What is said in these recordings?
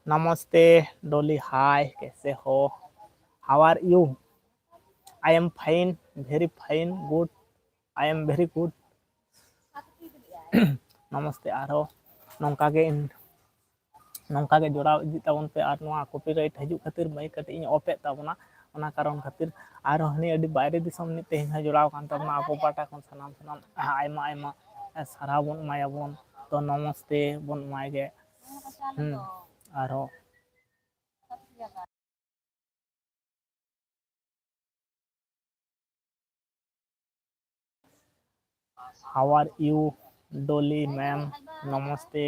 नमस्ते डोली, हाय, कैसे हो? How are you? I am fine, very fine, good, I am very good. नमस्ते आरो नौका के जोड़ाव इदी ताबन पे और नोआ कॉपीराइट हजूक खातिर माइक कटे इन ऑफ ताबना ओना कारण खातिर आरो हनी अडी बायरे दिसम नि तेहन जोड़ाव कान ताबना आपो पाटा कोन सनाम सनाम आयमा आयमा सारा बन मायाबन तो नमस्ते बन मायगे आरो हाउ आर यू डोली मैम, नमस्ते।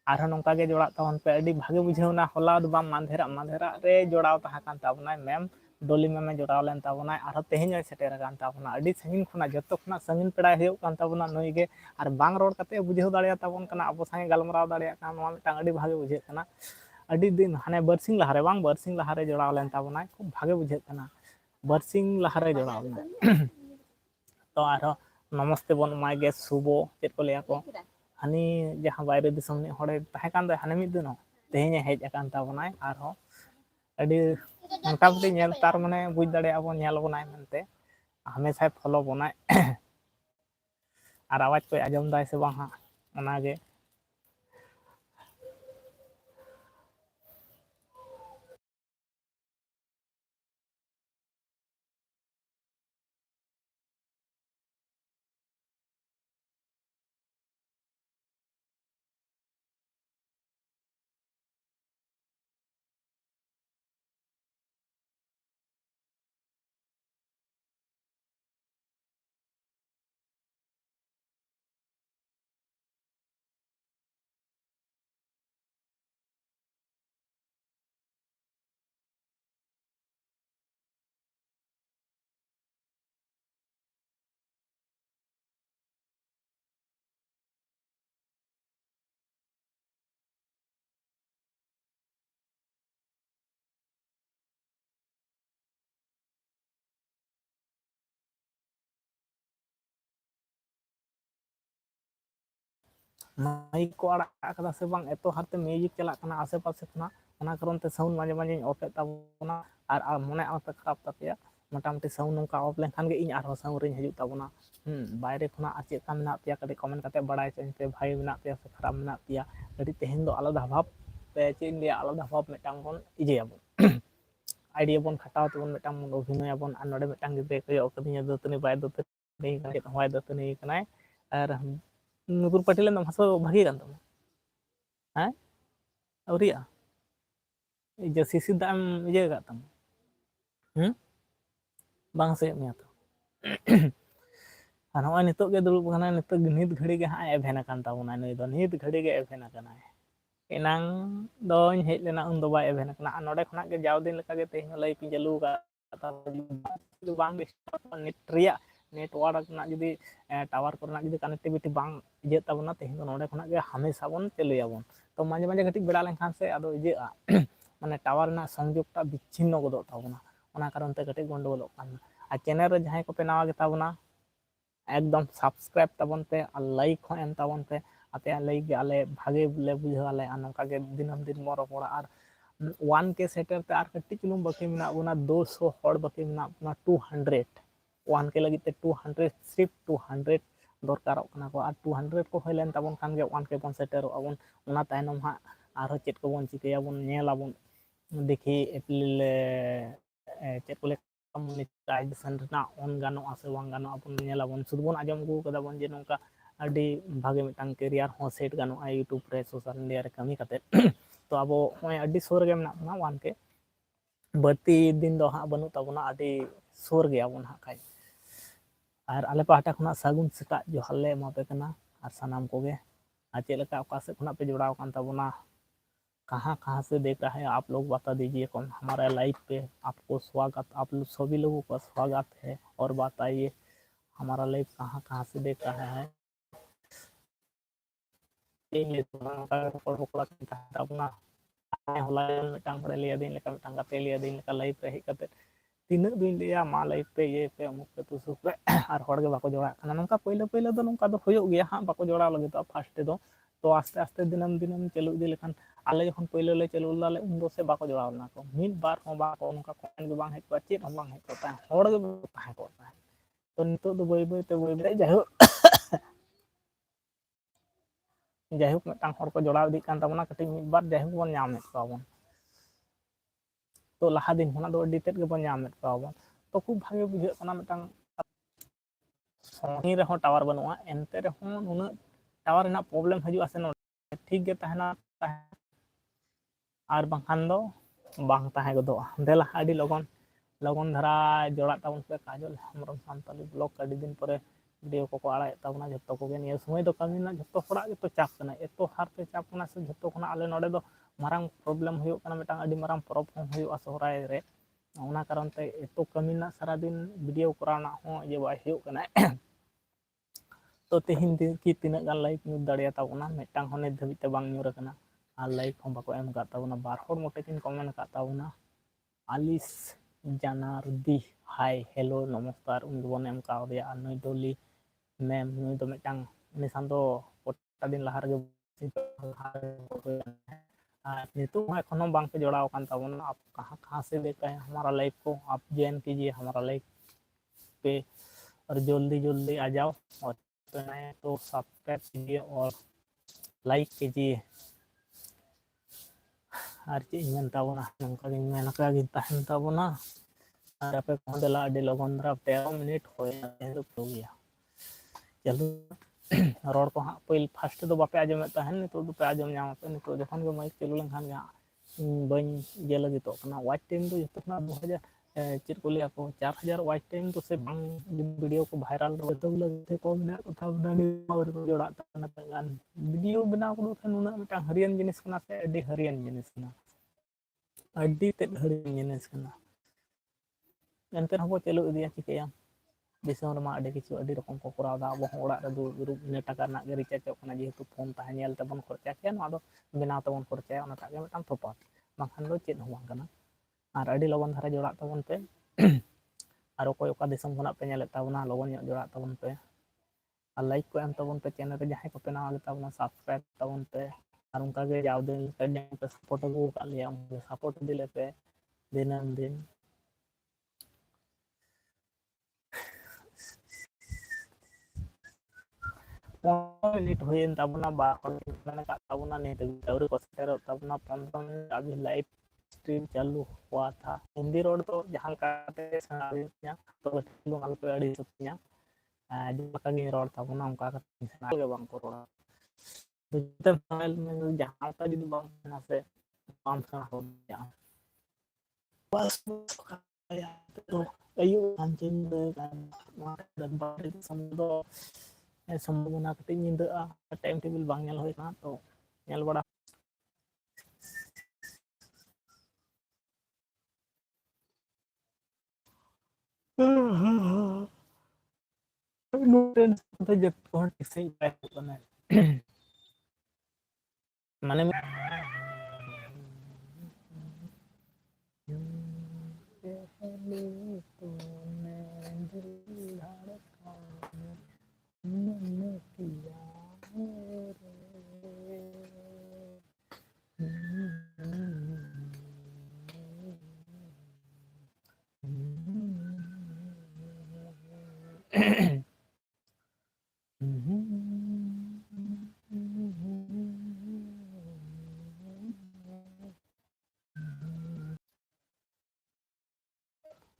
आरो नौका के जोड़ा तबन पे अडी भागे बुझेवना होला दो बाम मांधेरा रे जोड़ाव तहा कान ताबना मैम डोली मैम जोड़ाव लेन ताबना आरो तेहेन सेटेर कान ताबना अडी संगीन खुना जतो खुना संगीन पेड़ा हेउ कान ताबना नई गे आर बांग रोड कते बुझेव दाड़िया ताबन कना अबो संगे गलमराव दाड़िया कान नोआ मिटांग अडी भागे बुझे कना अडी दिन हाने बरसिंग लहारे बांग बरसिंग लहारे जोड़ाव लेन ताबना खूब भागे बुझे कना बरसिंग लहारे जोड़ाव लेन तो आरो नमस्ते बन मायगे शुभो चेत को लिया को हानी जहां बायरे दिसम नि हड़े तहे कान दो हाने मिद दिन तेहेन हेज अकान ताबनाय आरो अडी मोटामुटी नेल तार माने बुझ दाड़िया बन नेल बनाय मनते हमेशा फॉलो बनाय और आवाज को आजम दाय से बांग हां ओनागे माइक को आड़ा कदा से बांग एतो हारते म्यूजिक चला कना आसे पासे खना ओना कारण ते साउंड माजे माजे ऑफ ए ताबना और मने आते खराब तापेया मोटामुटी साउंड नोका ऑफ लेन खान गे इन आरो साउंड रिन हजू ताबना बायरे खना आ चेक का मेना पिया कदे कमेंट कते बड़ाय चेन पे भाई मेना पिया से खराब मेना पिया कदी तेहेन दो आलादा भाव पे चेन दिया आलादा भाव मेटांग बन इजेयाबन आइडिया बन खटाव तबन मेटांग बन अभिनय बन आ नडे मेटांग गिदे कयो कदिया दतनी बाय दतनी कने होय दतनी कनाय और नुपुर पाटिल हंसो भागी कान तम हैं अवरिया जो सिसी दाम इजे का तम बांग से मिया तो और नॉय नितोग के दुरुब कना नितोग नित घड़ी के हां एभेन कान ताबना नई दो नित घड़ी के एभेन कना एनांग दोኝ हेज लेना उन दो बाय एभेन कना नोडे खना के जाव दिन लका के तेहन लई पिन चालू का बांग नित रिया नेटवर्क ना जुदी टावर करना जुदी कनेक्टिविटी बांग इजे ताबना तेहन नोडे खना के हमेशा बन चलुयाबन तो माझे माझे घटी बेड़ा लेनखान से आदो इजे माने टावर ना संयोगटा विच्छिन्न गदो ताबना ओना कारण ते घटी गंडगोलक कान आ चैनल रे जहां को पे नावा के ताबना एकदम सब्सक्राइब ताबन पे और लाइक हो एम ताबन पे आते लाइक के आले भागे ले बुझाले आ नोका के दिनम दिन मोर पड़ा और 1K सेटर ते आर कट्टी चुलुम बाकी मिना बुना 200 हड़ बाकी मिना बुना 200 1K लगी ते 200 सिर्फ 200 दरकार कना को और 200 को होइलेन ताबन खान गे 1K बन सेटर अबन ओना तायनम हा आरो चेत को बन चिकया बन नेलाबन देखी एप्रिल चेत को मोनेटाइजेशन ना ऑन गानो आसे वांग गानो अपन नेलाबन सुद बन आजम गु कदा बन जे नोका अडी भागे मिटांग करियर हो सेट गानो यूट्यूब रे सोशल मीडिया रे कमी कते तो अब होय अडी सोर गे मेना ना 1K बत्ती दिन दो हा बनु ताबना अडी सोर गया बन हा खाय और आले पाटा खुना सागुन सेटा जोहार ले एमापे कना और सनाम कोगे आ चेक लका ओका से खुना पे जोड़ाव कान ताबना कहाँ कहाँ से देख रहा है आप लोग बता दीजिए कौन हमारा लाइव पे आपको स्वागत आप लोग सभी लोगों का स्वागत है और बताइए हमारा लाइव कहाँ कहाँ से देख रहा है अपना होला मिटांग पड़े लिया दिन लेका मिटांग कते लिया दिन लेका लाइव पे हेकते तीना दिन लिया मा लाइव पे ये पे अमुक पे तुसु पे और हड़ के बाको जोड़ा खाना नंका पहिले पहिले दो नंका दो होयो गया हां बाको जोड़ा लगे तो फर्स्ट दो तो आस्ते आस्ते दिनम दिनम चालू इदी लेखान आले जखन पहले ले चालू लाले उन दो से बाको जोड़ाव ना को मिद बार हो बाको उनका कमेंट भी बांग हेज को चेत हम बांग हेज को ता होड़ गे ताहे को ता तो नितो दो बय बय ते जायहोक मिदटांग हर को जोड़ाव इदी कान ताबोना कटि मिद बार जायहोक बन नामेद को बन तो लाहा दिन होना दो अड्डी तेद गे बन नामेद को बन तो खूब भागे बुझे कना मिदटांग सोनी रहो टावर बनुआ एनते रहो नुना टावर ना प्रॉब्लम हजू आसे नो ठीक गे तहना आर बांखान दो बांग ताहे गदो देला अड्डी लगन लगन धारा जोड़ा ताबन पे काजल हमरम सानताली ब्लॉग अड्डी दिन परे वीडियो को आड़ा ताबना जत्तो को गे निया समय दो कमी ना जत्तो हड़ा जत्तो चाप कना एतो हारते चाप कना से जत्तो खना आले नोडे दो मारांग प्रॉब्लम हुयो कना मिटांग अड्डी मारांग परब हो हुयो सोहराय रे ओना कारण ते एतो कमी ना सारा दिन वीडियो कराना हो ये बाय हुयो कना तो तेहिन दिन की तिना गान लाइक न्यू दाड़िया ताबना मिटांग होने धबिते बांग न्यूर कना आर लाइक हम बाको एम का ताबना बार होड़ मोटे किन कमेंट का ताबना आलिस जानारुदी हाय हेलो नमस्कार उन दोन एम का दिया नई डोली मैम नई तो मिटांग निसान तो कोटा दिन लहार गे नितो एखोनो बांग पे जोड़ाव कान ताबना आप कहां से देख रहे हैं हमारा लाइव को आप ज्वाइन कीजिए हमारा लाइव पे और जल्दी जल्दी आ जाओ और तो सब्सक्राइब कीजिए और लाइक कीजिए और चीज मन ताबना नंका गिन मेन का गिन ताहन ताबना और आपे को देला अड्डी लगन धरा 13 मिनट होया तो हो गया चलो रोड को हाँ पहले फर्स्ट तो बापे आजम ताहन नितो दो पे आजम नाम पे नितो जखन गे माइक चालू लेखान गे बन जे लगी तो अपना वाच टाइम तो जतना 2000 चेक को लिया को 4000 वाच टाइम तो से बांग वीडियो को वायरल तो लगे को मेना कथा बनानी और को जोड़ा तना गान वीडियो बना को थे नुना मिटा हरियन जिनिस कना से अड्डी हरियन जिनिस कना अड्डी ते हरियन जिनिस कना एनते हम चालू इदिया चिकया दिसम रमा अड्डी किछु अड्डी रकम को कराव दा अब ओड़ा रे ग्रुप ने टाका ना गे रिचार्ज कना जेहेतु फोन ताहे नेल तबन खर्चा के ना दो बिना तबन खर्चा ओना ताके मिटाम थोपा बाखान दो चेत हो कना और अड्डी लगन धारा जोड़ा तबन पे और कोई ओका दिसम खना पे नेले ताबना लगन जोड़ा तबन पे और लाइक को एम तबन पे चैनल रे जहां को पे ना ले ताबना सब्सक्राइब तबन पे और उनका गे जाव दिन पे सपोर्ट को का लिया उनके सपोर्ट दिले पे दिनम दिन मिनट हुईन ताबना बा मैंने का ताबना नहीं दौरी को सेटर ताबना 15 मिनट अभी लाइव स्ट्रीम चालू हुआ था हिंदी रोड तो जहां काते सनाया तो लोग अल पे अड़ी सतिया जो का गे रोड ताबना उनका का सना के बांग को रोड तो जब फाइल में जहां का जदी बांग ना से काम सना हो गया बस तो ayo anjing kan dan balik samdo संभावना कते निंदा टाइम टेबल बांग नेल होय ना तो नेल बड़ा नोटेन तो जब कोन से बाय बना माने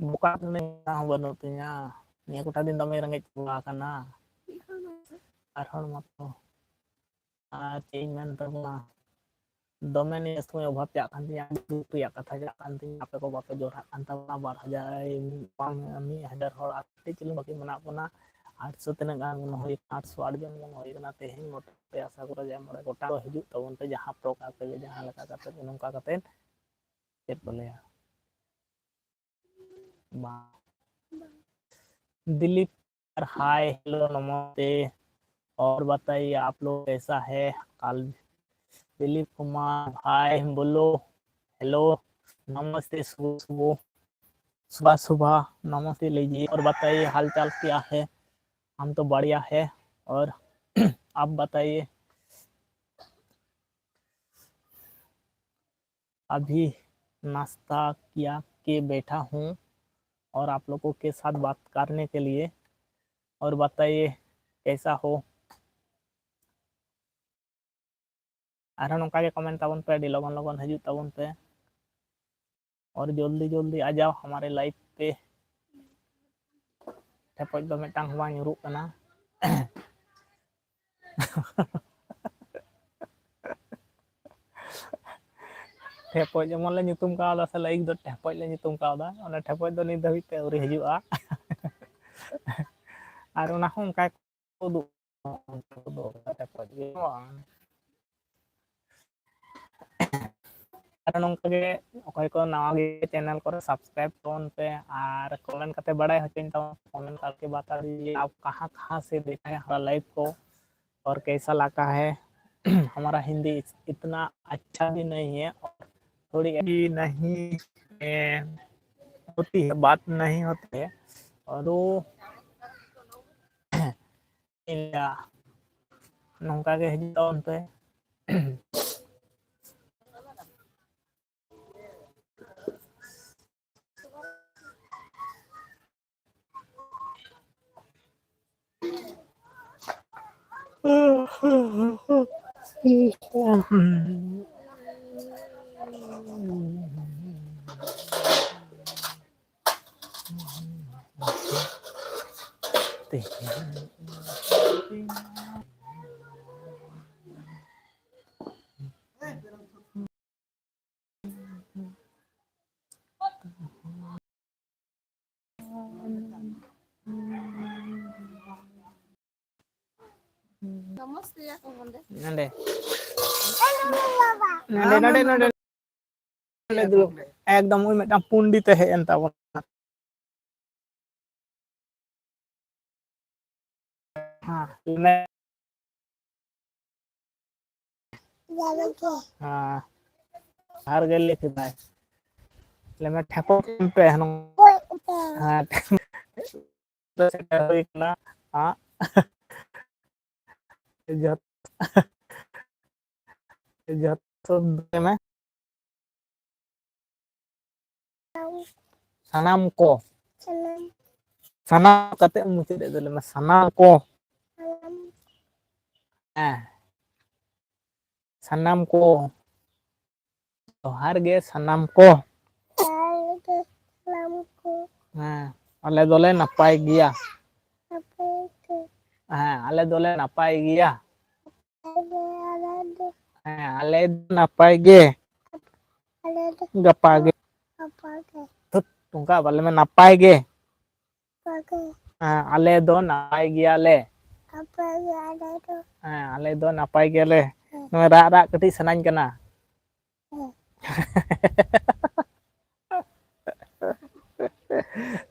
buka nih benutnya ini aku tadi ndame rengit pula kana arhon mato चेंजमेंट तबना दमे नि समय अभाव जा कान तिया दुख या कथा जा कान तिया आपे को बापे जोड़ा कान तबना 2000 हर आते चिल बाकी मना पना 800 तना गान मन होय 808 जन मन होय ना तेहिन मोटे पे आशा करा जाय मोड़े गोटा हिजु तबन पे जहां प्रकार पे जहां लका काते नोंका काते चेत बोले बा दिलीप हाय हेलो नमस्ते और बताइए आप लोग कैसा है काल दिलीप कुमार भाई बोलो हेलो नमस्ते सुबह सुबह नमस्ते लीजिए और बताइए हालचाल क्या है हम तो बढ़िया है और आप बताइए अभी नाश्ता किया के बैठा हूँ और आप लोगों के साथ बात करने के लिए। और बताइए कैसा हो? अरे नौका के कमेंट ताबन पे अभी लगन लगन हजू ताबन पे और जल्दी जल्दी आ जाओ हमारे लाइव पे। ठेपच दो मिटांग हुआ nyuruk कना ठेपच जेमन ले nyutum कावदा से लाइक दो ठेपच ले nyutum कावदा ओना ठेपच दो नित धाबित पे अउरी हजुआ और ओना हो उनका उदुग ठेपच गे और नौका के अकय को नवा गे चैनल को सब्सक्राइब तोन पे और कमेंट करते बड़ाई हचिन तो कमेंट करके बता दीजिए आप कहाँ से देखा है हमारा लाइव को और कैसा लगा है। हमारा हिंदी इतना अच्छा भी नहीं है और थोड़ी भी नहीं होती है, बात नहीं होती है और वो नौका के हजूं पे नंदे नंदे नंदे एकदम ओई मिटांग पंडित हेज एन ताबोना हां हां हर गेल लिखि भाई ले मैं ठेको पे हन हां तो से होई ना हां जत जत में sanam ko sanam kate muti de dole ma sanam ko sanam ko johar ge sanam ko ale dole napai giya ale dole napai giya ale napai ge gapa ge tut tungka bale me napai ge ale do napai giya le ale do napai ge le no ra ra kati sanañ kana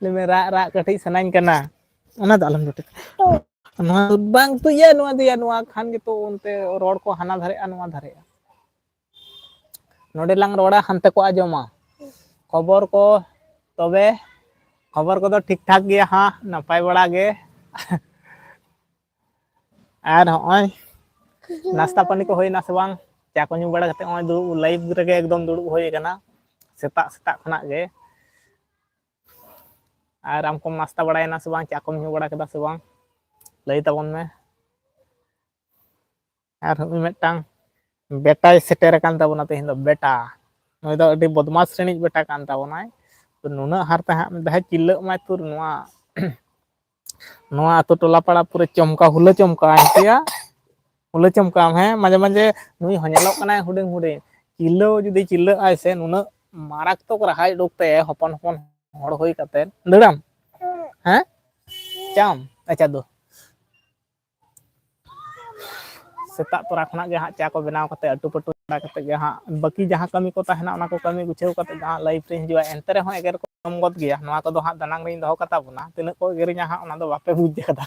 le me ra ra kati sanañ kana ona do alam jote नवा बांग तो ये नवा खान के तो उनते road को हाना धरे नवा धरे नोडे लांग रोड़ा हंते को आजमा खबर को तबे खबर को तो ठीक ठाक गया हाँ नपाय बड़ा गे और होय नाश्ता पानी को होई ना से बांग चा को न्यू बड़ा कते होय दुड़ुब लाइव रेगे एकदम दुड़ुब होई कना सेता सेता खना गे और हमको नाश्ता बड़ाय ना से बांग चा को न्यू बड़ा कदा से बांग लई ताबन में और मिटटांग बेटा सेटेर कान ताबना तेहिन दो बेटा नय दो अडी बदमाश श्रेणी बेटा कान ताबनाय तो नुना हारते हा दहा चिल्ला माय तुर नवा नवा आतो टोला पाड़ा पूरे चमका हुला चमका हिया हुला चमका है माजे माजे नुई हनेलो कनाय हुडिंग हुडिंग चिल्लो जुदी चिल्ला आय से नुना मारक तो रहाय डोकते हपन हपन हड़ होई कते दड़ाम हैं चाम अच्छा दो सेता तोरा खना गे हाँ चा को बनाव कते अटू पटू कते गे हाँ बाकी जहाँ कमी को तहना ओना को कमी गुछेव कते जहाँ लाइव रे हिजुआ एंते रे हो एगर को कम गद गया नवा को दो हाँ दनांग रे दो कता बुना तिना को एगरिया हाँ ओना दो बापे बुझ कदा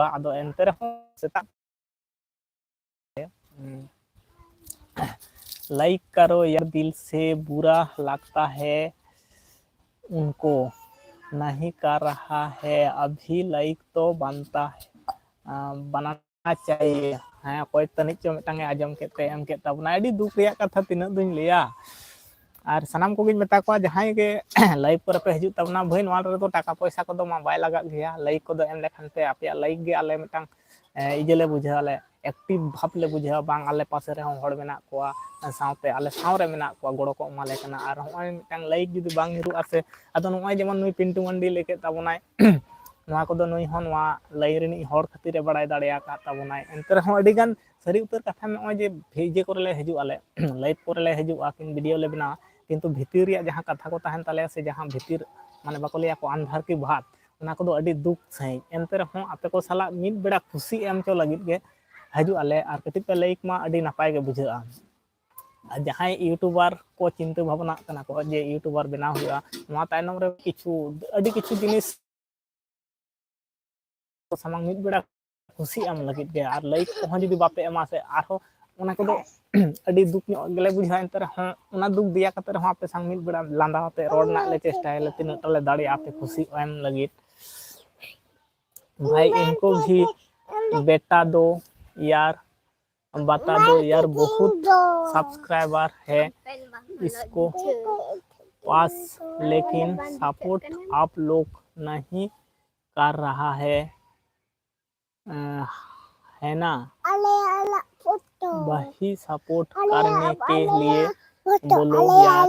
आदो एंते रे हो सेता लाइक करो यार दिल से बुरा लगता है उनको नहीं कर रहा है अभी लाइक तो बनता है बनाना चाहिए हाँ कोई तनिक चो मिटांगे आजम केते एम के तबना अडी दुख रिया कथा तिना दुन लिया और सनाम को गिन मेता को जहां के लाइव पर पे हजू तबना भाई नवा रे तो टाका पैसा को दो मा बाय लगा गया लाइक को दो एम लेखान पे आपया लाइक गे आले मिटांग इजेले बुझा आले एक्टिव भाप ले बुझा बांग आले पासे रे हड़ मेना कोआ साउते आले साउरे मेना कोआ गड़ो को माले कना और होय मिटांग लाइक जुदी बांग हिरु आसे अदो नोय जेमन नुई पिंटू मंडी लेके तबनाय नवा को दो नुई हो नवा लाई रिनी हड़ खातिर बड़ाय दाड़िया का तबनाय एंतर हो अडी गान सरी उतर कथा में ओय जे भेजे करे ले हजू आले लाइव करे ले हजू आकिन वीडियो ले बना किंतु भितर रिया जहां कथा को तहन ताले से जहां भितर माने बाको लिया को अंधार की बात ओना को दो अडी दुख सही एंतर हो आपे को साला मिद बेड़ा खुशी एम चो लगित गे हजू आले और कटी पे लाइक मा अडी नापाय गे बुझा जहां यूट्यूबर को चिंता भावना कना को जे यूट्यूबर बनाव हुआ नवा तायनम रे किछु जिनिस सामांग मिद बेड़ा खुशी एम लगित गे और लाइक को जुदी बापे एमा से आरो ओना को दो अडी दुख गेले बुझा एंतर हो ओना दुख दिया कते हो आपे संग मिद बेड़ा लांदा होते रोड ना ले चेष्टा ले तीन टले दाड़ी आपे खुशी एम लगित भाई इनको भी बेटा दो यार बता दो यार बहुत सब्सक्राइबर है इसको पास लेकिन सपोर्ट आप लोग नहीं कर रहा है ना वही सपोर्ट करने के लिए बोलो यार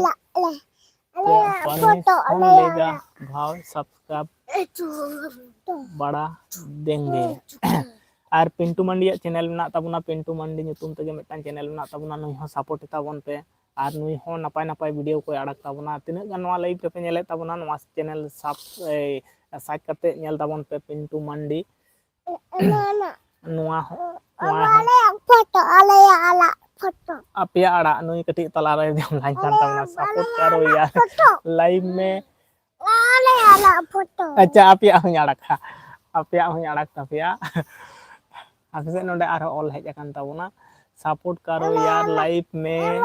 परमिशन लेगा भाव सब्सक्राइब बढ़ा देंगे और पिंटू मंडी चैनल में तबना पिंटू मंडी नुतुम तेगे मिटान चैनल में तबना नुई हो सपोर्ट ताबन पे और नुई हो नपाय नपाय वीडियो को अड़क ताबना तिना गान नवा लाइव पे नेले ताबना नवा चैनल साइड करते नेल ताबन पे पिंटू मंडी नवा फोटो आला फोटो अपया अड़ा नुई कटी तला रे जम लाइन कान ताबना सपोर्ट करो यार लाइव में आला फोटो अच्छा अपया हूं अड़का अपया हूं अड़क तापया आपसे नोडे आरो ऑल हेज अकन ताबना सपोर्ट करो यार लाइव में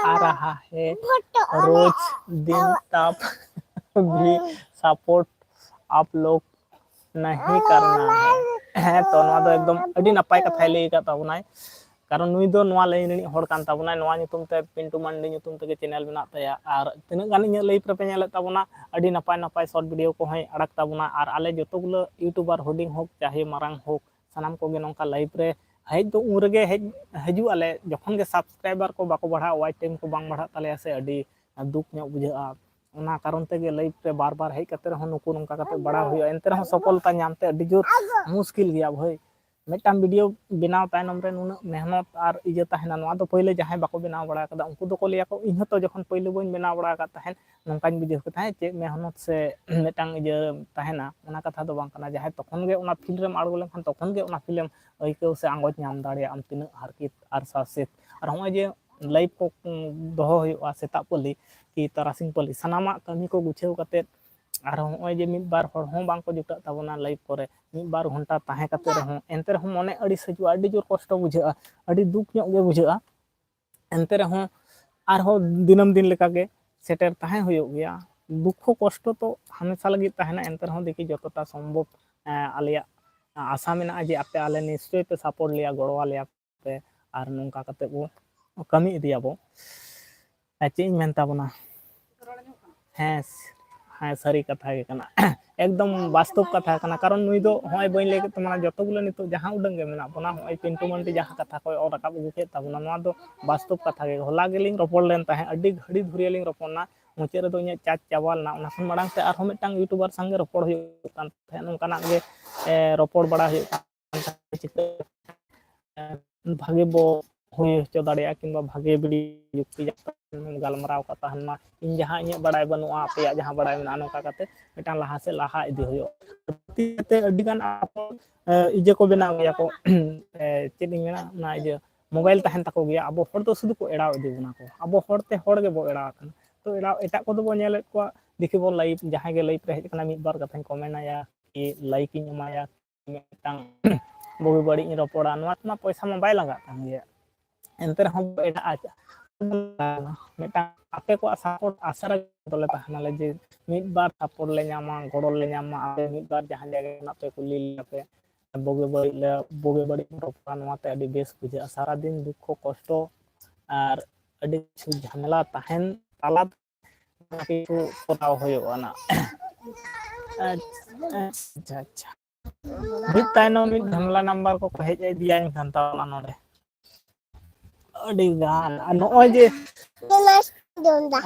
आ रहा है रोज दिन तब भी सपोर्ट आप लोग नहीं करना है तो नवा दो एकदम अडी नपाय कथा ले का ताबनाय कारण नुई दो नवा लाइन रिनी हड़ कान ताबनाय नवा नितुम ते पिंटू मंडी नितुम ते चैनल मेना तया और तिना गान इन लाइव रे पे नेले ताबना अडी नपाय नपाय शॉर्ट वीडियो को होय अड़क ताबना और आले जतो गुलो यूट्यूबर हुडिंग होक चाहे मारांग होक सानाम को गे नोंका लाइव रे हेज दो उरगे हेज हजू आले जखन गे सब्सक्राइबर को बाको बढ़ा वाई टाइम को बांग बढ़ा ताले से अडी दुख नो बुझा ओना कारण ते गे लाइव रे बार बार हेज कते रहो नुकु नोंका कते बड़ा हुई एंते रहो सफलता नामते अडी जोर मुश्किल गया भाई मिटाम वीडियो बनाव तायनम रे नुना मेहनत और इजे ताहेना नवा दो पहिले जहां बाको बनाव बड़ा कदा उनको दो को लिया को इन तो जखन पहिले बन बनाव बड़ा का ताहेन नोंकान वीडियो को ताहे चे मेहनत से मिटांग इजे ताहेना ओना कथा दो बांग कना जहां तखन गे ओना फिल्म रे आड़गो लेखन तखन गे ओना फिल्म अइको से आंगोज नाम दाड़े आम तिना हारकित और सासेत और हम जे लाइव को दोहो हुआ सेता पली कि तारासिंग पली सनामा कमी को गुछेव कते और होय जे मिद बार हड़ हो बांग को जुटा ताबना लाइव करे मिद बार घंटा ताहे कते रहो एंते रहो मने अड़ी सजु अड़ी जोर कष्ट बुझा अड़ी दुख ᱧᱚᱜ गे बुझा एंते रहो आर हो दिनम दिन लेका गे सेटर ताहे होयो गया दुख कष्ट तो हमेशा लगी ताहेना एंते रहो देखि जतटा संभव आलिया आशा मेना जे आपे आले निश्चय पे सपोर्ट लिया गड़ो आलिया पे और नोंका कते बो कमी इदिया बो चेज मेन ताबना हाँ हाँ सारी कथा के कना एकदम वास्तव कथा कना कारण नुई दो होय बइन लेके तमना जतो गुलो नितो जहां उडंग गे मेना बना होय पिंटू मंडी जहां कथा को और रकाब गुके तबना नवा दो वास्तव कथा के होला गेलिंग रोपड़ लेन ताहे अड्डी घड़ी धुरिया लिंग रोपना मुचे रे दो इन चार्ज चावल ना उना मड़ांग ते आरो मिटांग यूट्यूबर संगे रोपड़ हुय कान थे नोंकाना गे रोपड़ बड़ा हुय भागे बो हुई चो दाड़िया किंबा भागे बिड़ी युक्ति गलमराव का तहनमा इन जहां इन बड़ाय बनुआ पे जहां बड़ाय मेना नोका कते मिटान लहा से लहा इदी हुयो ते अड्डी गान आप इजे को बनाव गया को चेद मेना ना इजे मोबाइल तहन तको गया अब हड़ तो सुदु को एड़ाव इदी बना को अब हड़ते हड़ गे बो एड़ाव कन तो एड़ाव एटा को दो बो नेले को देखि बो लाइव जहां गे लाइव रे हेज कना मिद बार कथा कमेंट आया कि लाइक इन एमाया मिटांग बगि बड़ी इन रोपड़ा नवा तमा पैसा मा बाय लगा कान गया एंतर हम एटा मिटांग ape ko support asara dole tahanale je mid bar support le nyama goro le nyama ape mid bar jahan jaga na pe kuli ape boge bari ropa noate adi bes buja sara din dukho kosto ar adi kichu jhamela tahen tala kichu koraw hoyoga na acha acha mid taino mid jhamela number ko hej idiya kan tala node adi gan noy je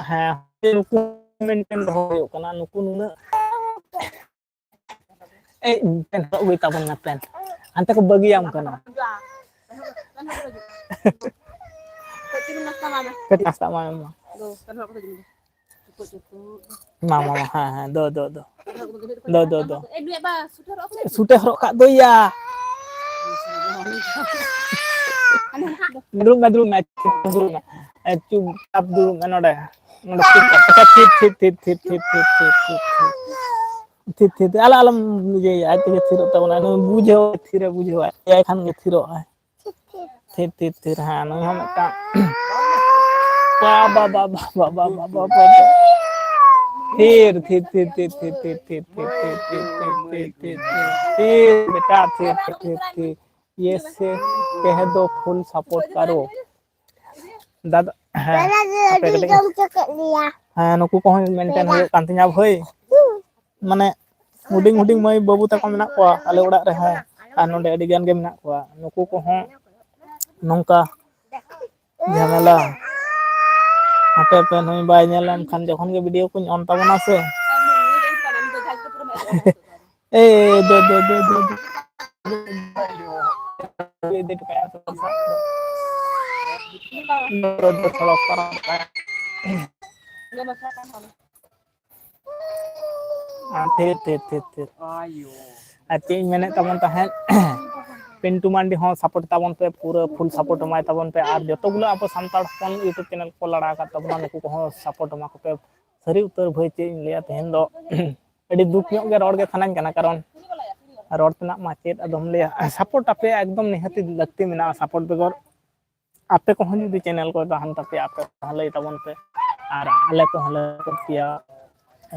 ha nuku maintain hoyog kana nuku nuna pen gue tabon na pen ante ko bagiam kana nasta mama mama ha do sute horok kak do ya dulu na cu tap dulu node tit ala alam je ay te thiro tabona no bujho thira bujho ay khan ge thiro tit ha no ham ta ba thir बेटा थी ये से कह दो full support करो दादा हाँ नुकु को मेंटेन हो कान तिया भाई माने हुडिंग हुडिंग मई बाबू तक मेना को आले उड़ा रे है आ नोडे अडी गान गे मेना को नुकु को हो नोंका झमेला आपे पे नई बाय नेलम खान जखन गे वीडियो को ऑन ताबना से ए दो दे पे थोड़ा करा थे आती मेने तबन तहें पिंटू मांडी हो सपोर्ट ताबन पे पूरा फुल सपोर्ट माय ताबन पे आर जतो गुलो आप सांताड़ फोन यूट्यूब चैनल को लड़ा का तबना नुकु को सपोर्ट मा को पे सरी उतर भई चे लिया तेन दो अडी दुख ᱧᱚᱜ गे रोड गे थानान kana कारण रोड तना मा चेत अदम लिया सपोर्ट आपे एकदम निहति लगती मेना सपोर्ट बेगर आपे को हन जुदी चैनल को तहन तपे आपे हले ताबन पे आर आले को हले करतिया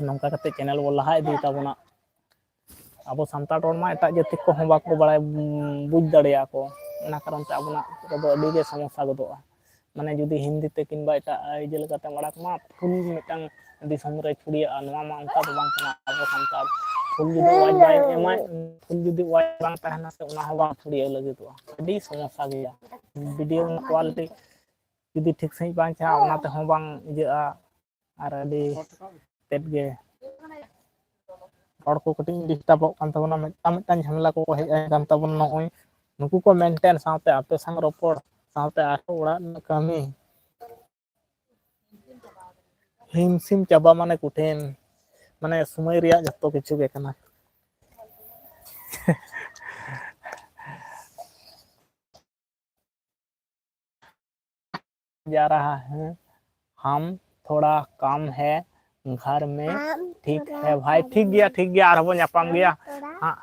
नोंका कते चैनल वो लहा इदी ताबना अब सांताड़ रोड मा एटा जति को हम बाको बड़ाय बुझ दड़िया को ना कारण ते अबना तो अडी गे समस्या गदोआ माने जुदी हिंदी ते किनबा एटा इजे लगाते मड़ाक मा फुल मिटांग दिसम रे छुड़िया नवा मा उनका तो बांग कना अब सांताड़ फुल जुदी वाज बाय एमाय फुल जुदी वाज बांग तहना से उना हो बांग छुड़िया लगे तो अडी समस्या गया वीडियो क्वालिटी जुदी ठीक सही बांग छा उना ते हो बांग इजेआ आर अडी तेट गे और को cutting disturb kan tabona metan झमेला को हेज kan tabon नोय नुकु को मेंटेन साथे आपे संग रोपड़ साथे आरो उड़ा कमी हिमसिम चाबा माने कुठेन माने समय रिया जत्तो किछु गे कना जा रहा है हम थोड़ा काम है घर में ठीक है भाई ठीक गया आर हो न्यापाम गया हां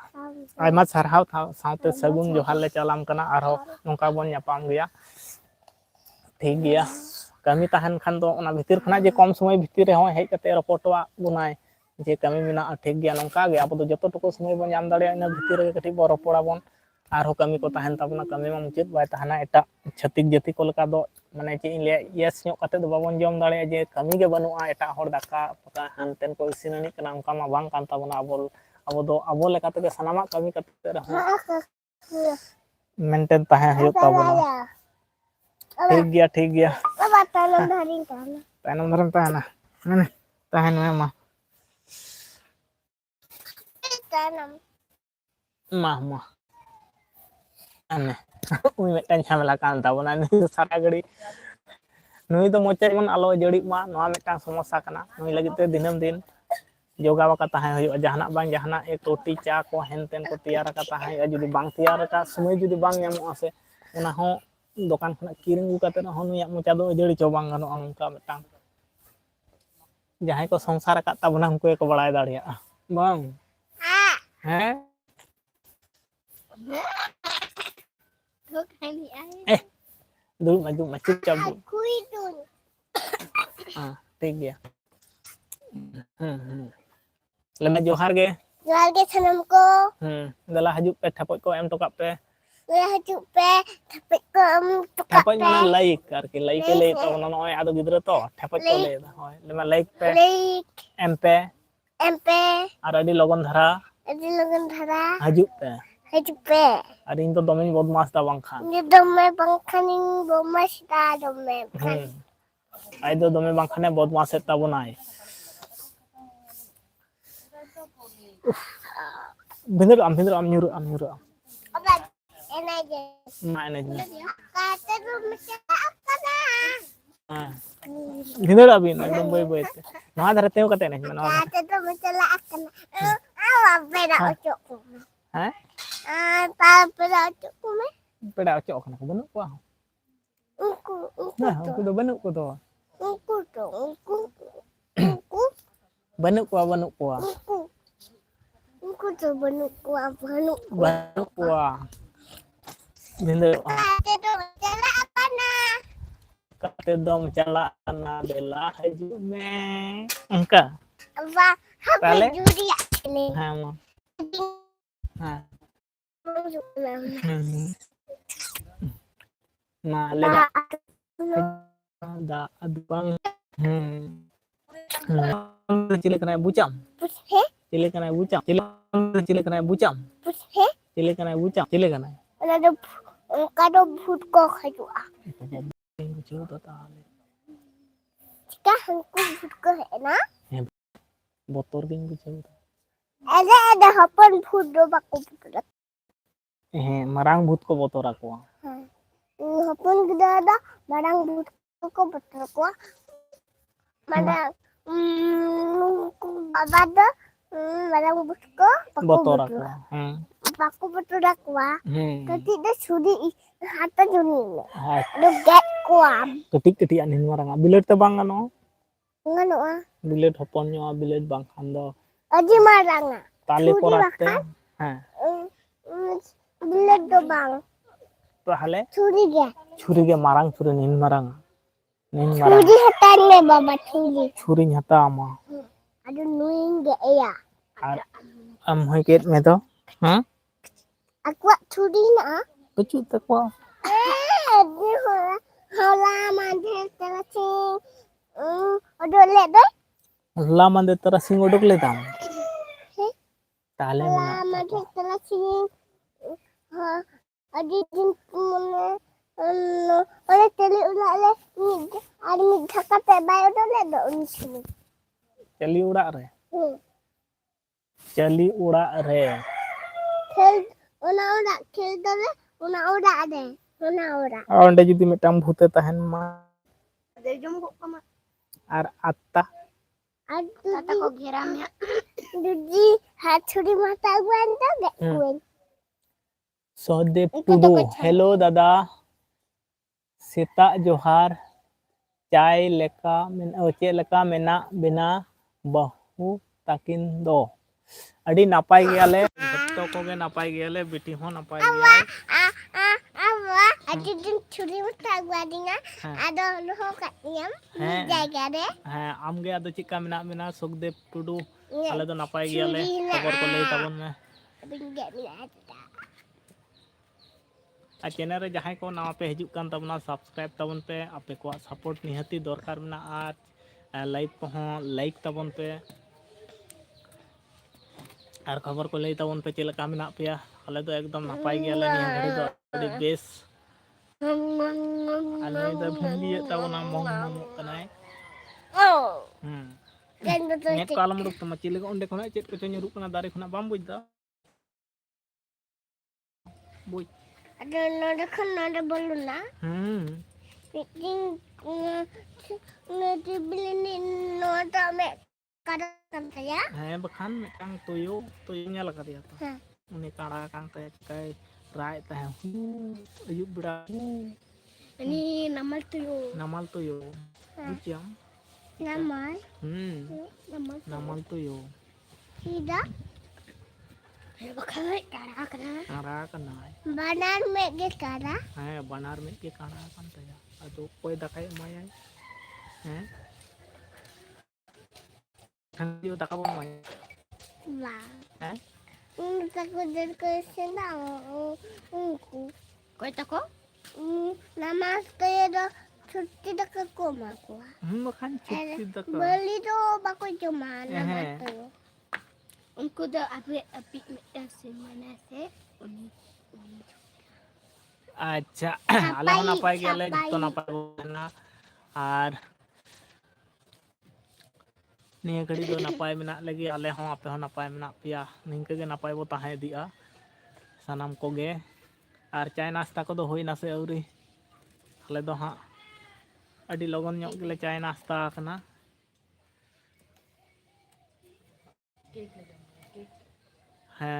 आयमा सरहाव था साथे सगुन जोहार ले चलाम कना आर हो नोंका बोन न्यापाम गया ठीक गया कमी तहन खान दो ओना भितिर खना जे कम समय भितिर हो हेज कते रपोटवा बुनाय जे कमी मिना ठीक गया नोंका गे अब तो जतो टको समय बोन जाम दाड़िया इन भितिर रे कटी बो रपोड़ा बोन आर हो कमी को तहन ताबना कमी मा मुचित बाय तहना एटा छतिक जति को लका दो माने चे ले यस ᱧᱚᱜ कते दो बाबन जम दाड़िया जे कमी गे बनुआ एटा हर दाका पका हानतेन को इसिनानी कना उनका मा बांग कान ताबना अब लेका ते सनामा कमी कते रह मेंटेन ताहे हो ताबना ठीक गया बाबा तानम धरम ताना माने ताहन में मा मा ane ui metan झमेला कान ताबना नि सारा गड़ी नुई तो मोचे मन आलो जड़ी मा नोआ मेटा समस्या कना नुई लगी ते दिनम दिन योगा बका ताहे हो जहाना बांग जहाना एक रोटी चा को हेनतेन को तैयार का ताहे जुदी बांग तैयार का समय जुदी बांग ᱧᱟᱢᱚᱜ आसे उना हो दुकान खना किरिंग गु काते हो नुया मोचा दो जड़ी चो बांग गनो उनका मेटा जहां को संसार का ताबना उनको को बड़ाय दाड़िया बांग हैं दुल मजू मचुप चाबू ठीक गया लम्बा जोहार गे सनम को दला हजूप पे ठपक को एम टोका पे हजूप पे ठपक को एम टोका ठपक माने लाइक करके लाइक के ले तो नय आदो गिद्र तो ठपक को ले होय लम्बा लाइक पे एम पे और अडी लगन धरा हजूप पे और इन तो दमे बदमाश दा बांखान ये दमे बांखानिन बदमाश दा दमे आई दो दमे बांखाने बदमाश ताबनाय Bhinder am nyuruh apa enak aja main aja kata tuh mesti apa dah Bhinder अबिन एकदम boy boy नवा धरे तेव कते नहीं नवा kata tuh mesti lah akan apa beda ocokku हैं beda ocokku me peda ocok kana ko banuk ko uku nah ko do banuk ko to uku banuk ko uku tuh banuk ko Bhinder kata tuh mesti lah apa nah kate dom chala na bela haju me angka apa Pale? juri ini ha ma ha na le da adbang chile kana bucam chile kana bucam chile kana bucam chile kana bucam chile kana kado भूत को खजुआ bucu to taale jika hanku भूत को है ना botor ging bucu ada hapon भूत do baku भूत marang भूत को botor aku hapon gede ada marang भूत को botor aku marang ada marang भूत को botor aku baku botor aku tapi dia sudi hata juni ada get kuam ketik anin marang bilet te bang ano ngano bilet hopon nyo bilet bang khan do aji marang tali porate bilet do bang tahale छुरी ge marang छुरी nin marang छुरी हटाने बाबा छुरी nyata ama aduh nuing ge ya ar am hoy ket me to aku छुरी ना pecut te ko di hola mande terasi aduh le deh La mande tarasing odok le tam tale hola mande terasi adi din oleh teli ulah le ada mi dhaka te bay udah le do unsini चली उड़ा रे खेल una खेल dole una ade onde judi mitang bhute tahen ma jom kok kama ar atta tata ko geram ya duji haturi mata gwan to ge kuen Sohdep Tudu hello dada seta johar chai leka che leka mena bina bahu takin do adi napai geyale jotto koge napai geyale biti ho napai geyale adi din churi mata gwadinga ado loho katniam jaga de amge ado chika mena mena Sohdep Tudu ale do napai geyale khabar ko lei tabon me channel रे जहां को नवा पे हिजुक कान तबना subscribe तबन पे आपे को support निहती दरकार मेना आर लाइक को लाइक तबन पे आर खबर को लई तबन पे चेलका मेना पेया अले दो एकदम नापाय गेले नि घड़ी दो अडी बेस अले दो भिंडी तबना मोंग मोंग कनाय नेट को आलम रुक तमा चिले ओंडे खना चेत को चन्युरुक कना दारे खना बाम बुझदा बुझ ada nada kan nada baluna picking nada beli nada me kada tante ya bakhan mitang tuyu nyala kadiya to uni kada kang te kai rai ta ayub bra ini namal tuyu buciam namal tuyu tidak kara kana banar में के कारा है बनार में के कारा kan taya ado koy dakai mayay Kan dia tak apa main. Bang. Eh? Takut dari senang. Kau tako? Nama saya dah cuti dekat koma aku. Bukan cuti dah kau. Beli tu baku cuma nama tu. Unku dah api mana se? Acha, alah napai gele jito napai na ar niya kadi do napai menak lagi ale hon ape hon napai menak pia ningka ge napai bo tahe dia sanam koge ar chai nasta ko do hoi na se auri ale do ha adi logon nyok gele chai nasta kana ha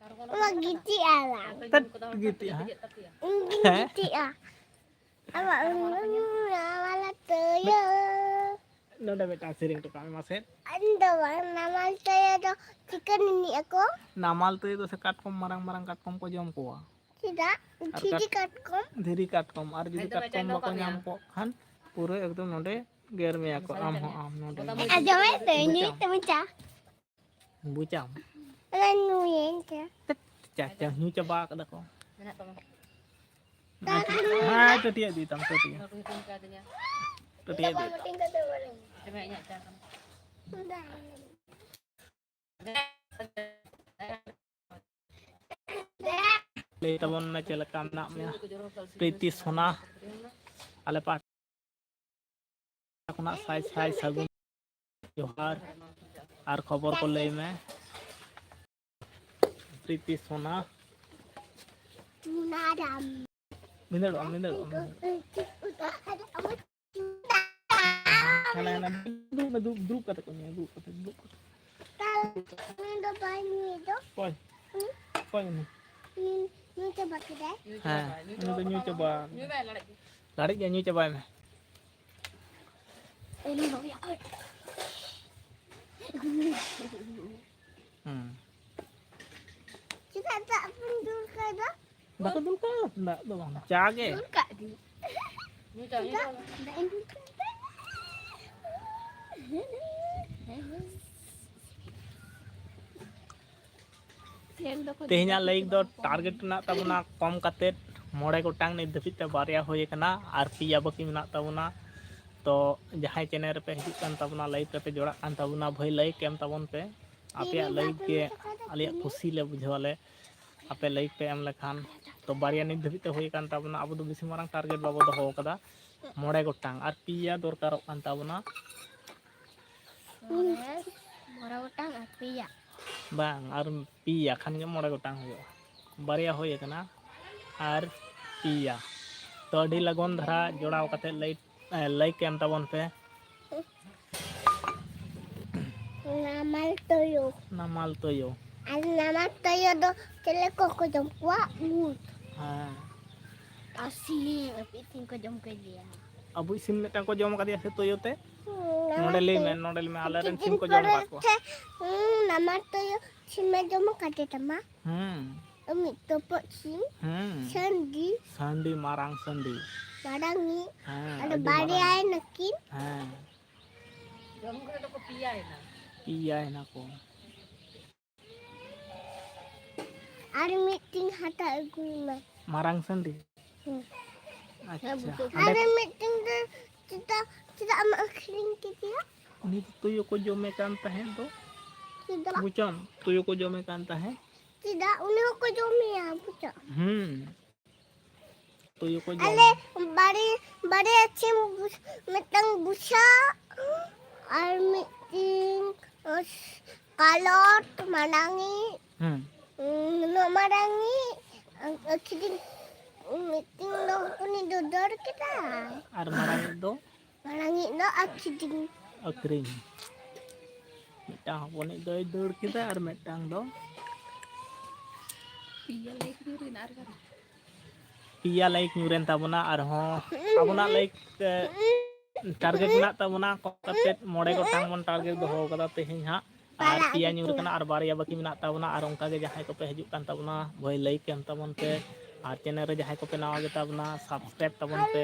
Magiti alam. tet gitu ya Magiti ah. Awak wala tuyo. no da beta sering to kami maset Anda nama saya dah chicken ini aku. namal to itu se katkom marang katkom ko jom ko Tidak, tidak katkom. धीरी काटकम और जुदी काटकम बको nyam ko kan puro ekdom node ger me ako am ho am node Ada apa ini teman-teman? bucam Lalu yang ke? cha nyu coba kada ko Anak kamu. ha to dia di tam to dia Aku hitung katanya. to dia di Tinggal tu orang. Coba ingat cara. Sudah. le tabon na chela kam na me प्रीति सोना ale pa अपना size size सगुन जोहार और खबर को ले में प्रीति सोना Munadam. मिनट ना दू कत को दू कत Kalau ini banyak itu, कोई नहीं ini coba kita. हां new coba Ni ba lalat. lari dia new coba में Ini banyak. Kita tak mundur ke dah? Baka dul ka ndak do bang chage Kak di. Ni tahu ni tahu. Dah ini. तेहना like दो target ना तबना कम कते मोड़े गोटांग नि धपित ते बारिया होय कना आर पिया बाकी मेना तबना तो जहां चैनल पे हिजुक कान तबना लाइक पे जोड़ा कान तबना भई लाइक एम तबन पे आपे लाइक के आलिया खुशी ले बुझवाले आपे लाइक पे एम लखान तो बारिया नि धपित होय कान तबना अब दो बिसी मारंग टारगेट बाबो दो कदा मोड़े गोटांग आर पिया दरकार कान तबना Mora utang apa ya? bang आर पिया खान के मोड़े गोटांग हो बारिया होय कना आर पिया तो अडी लगन धरा जोड़ाव कते लाइक एम तबन पे Namal toyo. नामाल तो यो Ada nama toyo do celeko ko jompa mut. हां Asin tapi tingko jom ke dia. Abu SIM Meta को जम कदिया से तो योते नोडली में आलरन सिम को जम बाको Nama toyo sime jom kate tama. Umi topo sim sandi संडी मारांग संडी marangi हां ada bari ay nakin. हां Kamu kena ko piya na. पिया है ना को Ada meeting hata aguna. मारांग संडी अच्छा Ada meeting tu kita amak kering kita ya. उनी तो यो को जो में कांता है तो Tidak बुचन तो यो को जो में कांता है tidak uni ko jom ya puca. तो यो को जो Ale bari acim metang busa ar meeting kalot marangi no marangi akidin meeting do puni dodor kita आर मारांग दो marangi no akidin अक्रिंग मिटा होने दो दौड़ किदा आर मेटांग दो Piya lek diri na arga. पिया लाइक न्यूरेन ताबना आर हो अबना लाइक टारगेट ना ताबना को कते मोड़े को टांग मन टारगेट दो हो कदा तेहिं हा आर पिया न्यूर कना आर बारिया बाकी मेना ताबना आर उनका के जहां को पे हिजुक कान ताबना भई लाइक एम ताबन पे और चैनल रे जहाँ को पे नवा गेता बना सब्सक्राइब तबन पे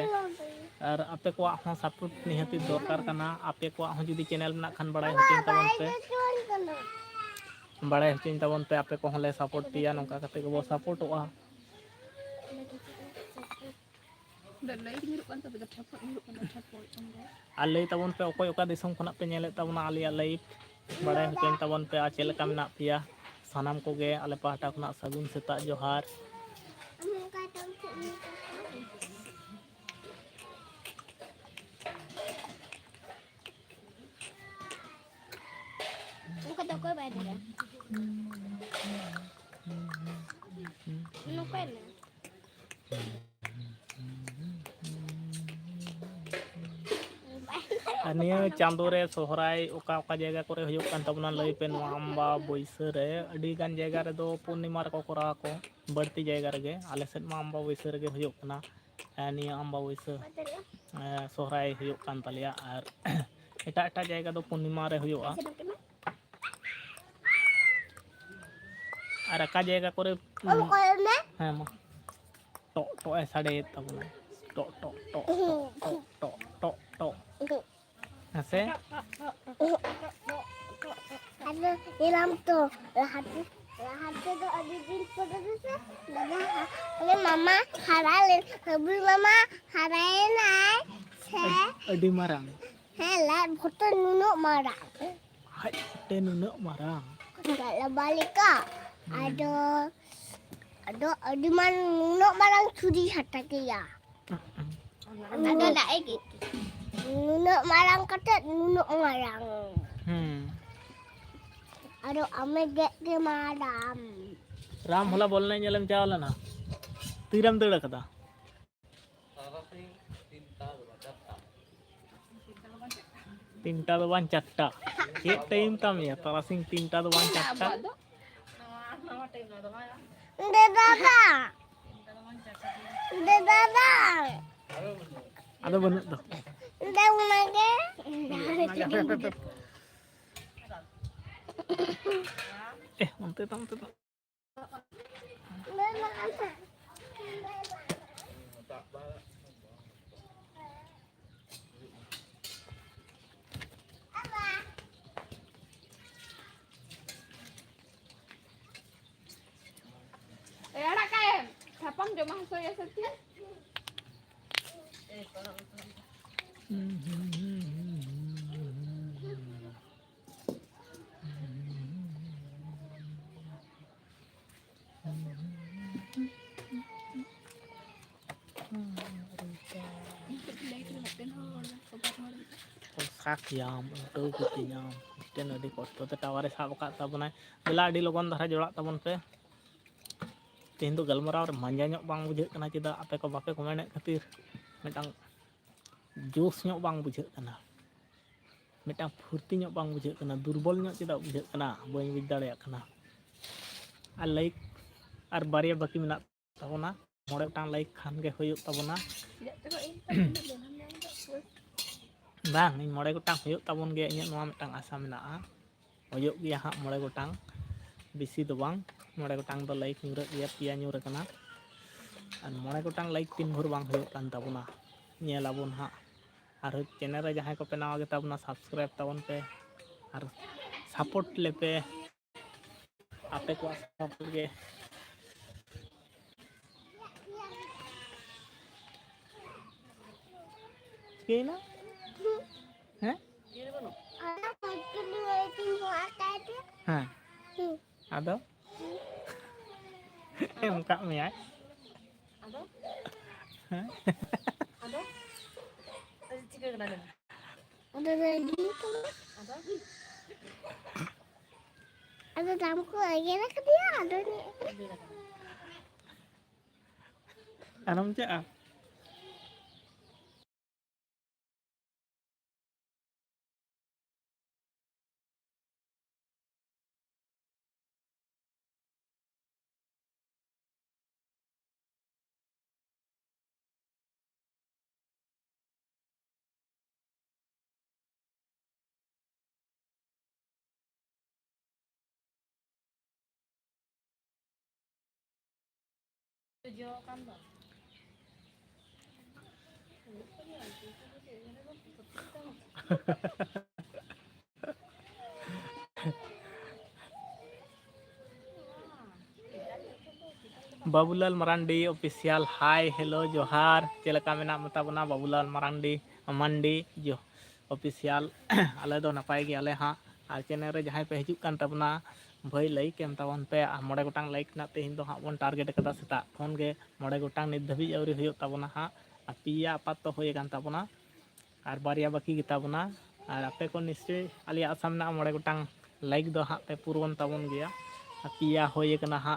और आपे को हो सपोर्ट निहती दरकार कना आपे को हो जुदी चैनल में खान बड़ाई होचिन तबन पे बड़ाई होचिन तबन पे आपे को ले सपोर्ट पिया नोका कते को सपोर्टोआ और लई तबन पे अकोय ओका दिसम खना पे नेले तबना आलिया लाइव बड़ाई होचिन तबन पे आ चेलका मेना पिया सानाम को गे आले पाहटा खना सगुन सेता जोहार Kata koy bay dira. No koy na. निया चांदो रे सोहराय ओका ओका जगह करे हुयुक कान तबना लई पे नवा अम्बा बैसा रे अडी गान जगह रे दो पूर्णिमा रे को करा को बढ़ती जगह रे आले सेट मा अम्बा बैसा रे हुयुक कना निया अम्बा बैसा सोहराय हुयुक कान तलिया और एटा एटा जगह दो पूर्णिमा रे हुयुआ और अका जगह करे हां मा टो टो ए साडे तबना टो टो टो टो टो टो टो ऐसे Ada ilam tuh lahat tuh ada di foto tuh ini mama haralin habis mama haralin अडी Marang lah foto nunuk marang हाय ते नुनक Marang kalau balik kak ada di mana nunuk marang curi hatta ya ada gitu nunuk marang kata nunuk marang Aduh, ame get ke madam. Ram होला बोलने जलम चावल ना तीरम दड़ कदा तीनटा दो बान चारटा के टाइम तम या तारासिंग तीनटा दो बान चारटा De dada. ada बनut दो De unage. onte tam to Ada kayak sapang cuma saya setia. sak yam to kuti yam sten adi kosto te taware sab ka tabona bela adi logon dhara joड़ा tabon pe तेहन तो गलमराव रे मंजा ᱧᱚᱜ बांग बुझाᱹᱜ कना चेदा आपे को बापे कमेंट खातिर मिटांग जोश ᱧᱚᱜ बांग बुझाᱹᱜ कना मिटांग फुर्ती ᱧᱚᱜ बांग बुझाᱹᱜ कना दुर्बल ᱧᱚᱜ चेदा बुझाᱹᱜ कना बाᱹᱧ बुझ दाड़ेयाक कना आर लाइक आर बारिया बाकी मेना ताबोना मोड़े टांग लाइक खान गे हुयुग ताबोना बांग इन मोड़े गोटांग हुयुग ताबोन गे इᱧᱟᱹᱜ नोवा मिटांग आशा मेनाआ हुयुग गिया हां मोड़े गोटांग बेसी दो बांग मोड़े गोटांग दो लाइक ᱧᱩᱨᱟᱹᱜ गिया पिया ᱧᱩᱨ कना और मोड़े गोटांग लाइक तीन भर बांग हुयुग कान ताबोना ñेलाबोन हां और चैनल रे जहां को पे नवा गे ताबोना सब्सक्राइब ताबोन पे और सपोर्ट लेपे आपे को सपोर्ट गे केना हैं Ada foto di foto itu. हाँ आदो em cạo mày ấy Ada? hả Ada? Ada tiga kena ada. Ada lagi tuh. Ada? Ada tamuku lagi lah ke dia ada nih. anam cak ah Jo kan dong. Babulal Marandi official hi hello johar celaka menak mata bana Babulal Marandi Mandi jo official ale do napai ge ale ha ar channel re jahay pe hijuk kan tabna bhai like kem tabon pe mode gotang like na te hindo ha bon target kada seta phone ge mode gotang nit dhabi auri huyuk tabona ha apia apat to hoye kan tabona ar baria baki gita bana ar ape ko nischay ali asam na mode gotang like do ha pe purun tabon geya apia hoye kana ha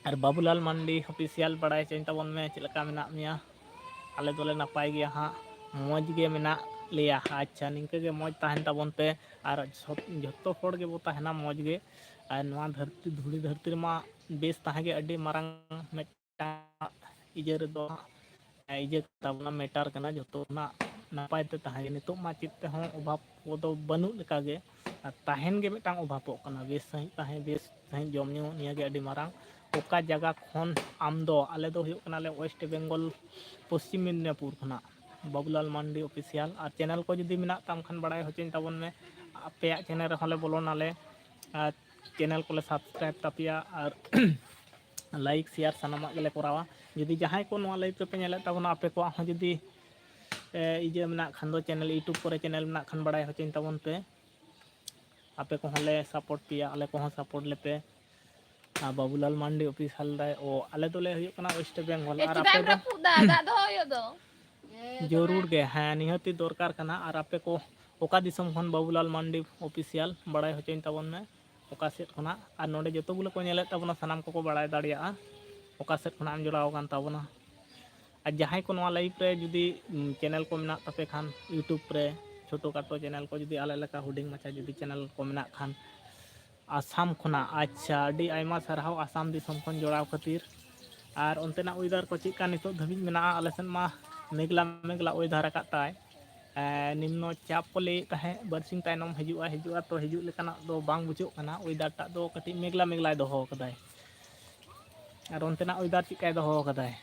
R Babulal mandi official বাড়াই চাই তাবন মে চিলকা মেনা মিয়া আলে দলে নাপাই গিয়া হা মজ গে মেনা লিয়া আচ্ছা নিংকে গে মজ তাহেন তাবন पे আর যত হড় গে বো তাহেনা মজ গে আর নোয়া ধরती ধুড়ি ধরती मा बेस ताहे गे अड्डी मारंग मेटा इजे रे दो इजे ताबना मेटार कना जतो ना नापाय ते ताहे नितो मा चित्ते हो अभाव वो दो बनु लेका गे ताहेन गे मेटांग अभावो कना बेस सही ताहे बेस सही जम न्यू निया गे अड्डी मारंग ओका जगह खन आम दो आले दो हुयुक कना ले वेस्ट बेंगल पश्चिम मेदिनीपुर खना बाबूलाल मांडी ऑफिशियल और चैनल को जुदी मेना ताम खान बड़ाई होचेन ताबन में आपे चैनल रे होले बोलोनाले चैनल को ले सब्सक्राइब तापिया और लाइक शेयर सानामा गेले करावा जुदी जहां को नवा लाइव पे नेले ताबना आपे को हो जुदी इजे मेना खान दो चैनल यूट्यूब पर चैनल मेना खान बड़ाई होचेन ताबन पे आपे को होले सपोर्ट पिया आले को सपोर्ट लेपे बाबूलाल मांडी ऑफिशियल दाय ओ आले दोले हुयुक कना वेस्ट बेंगल और आपे दो दा दो यो दो जरूर गे हाँ निहती दरकार कना और आपे को ओका दिसम खन बाबूलाल मांडी ऑफिशियल बड़ाई होचेन ताबन में ओका सेट खना और नोडे जतो गुलो को नेले ताबना सनाम को बड़ाई दाड़िया ओका सेट खना आम जोड़ाव कान ताबना और जहां को नवा लाइव रे जुदी चैनल को मेना तापे खान यूट्यूब रे छोटो काटो चैनल को जुदी आले लेका हुडिंग माछा जुदी चैनल को मेना खान आसाम खुना अच्छा अडी आयमा सरहाव आसाम दिसम खन जोड़ाव खातिर और अंतेना वेदर को चिका नितो धबी मेना आले सेन मा मेघला मेघला वेदर आकाताय निम्न चाप को ले ताहे बरसिंग तायनम हिजुआ तो हिजु लेकाना दो बांग बुझुक कना वेदर टा दो कटी मेघला मेघला दोहो कदाय और अंतेना वेदर चिकाय दोहो कदाय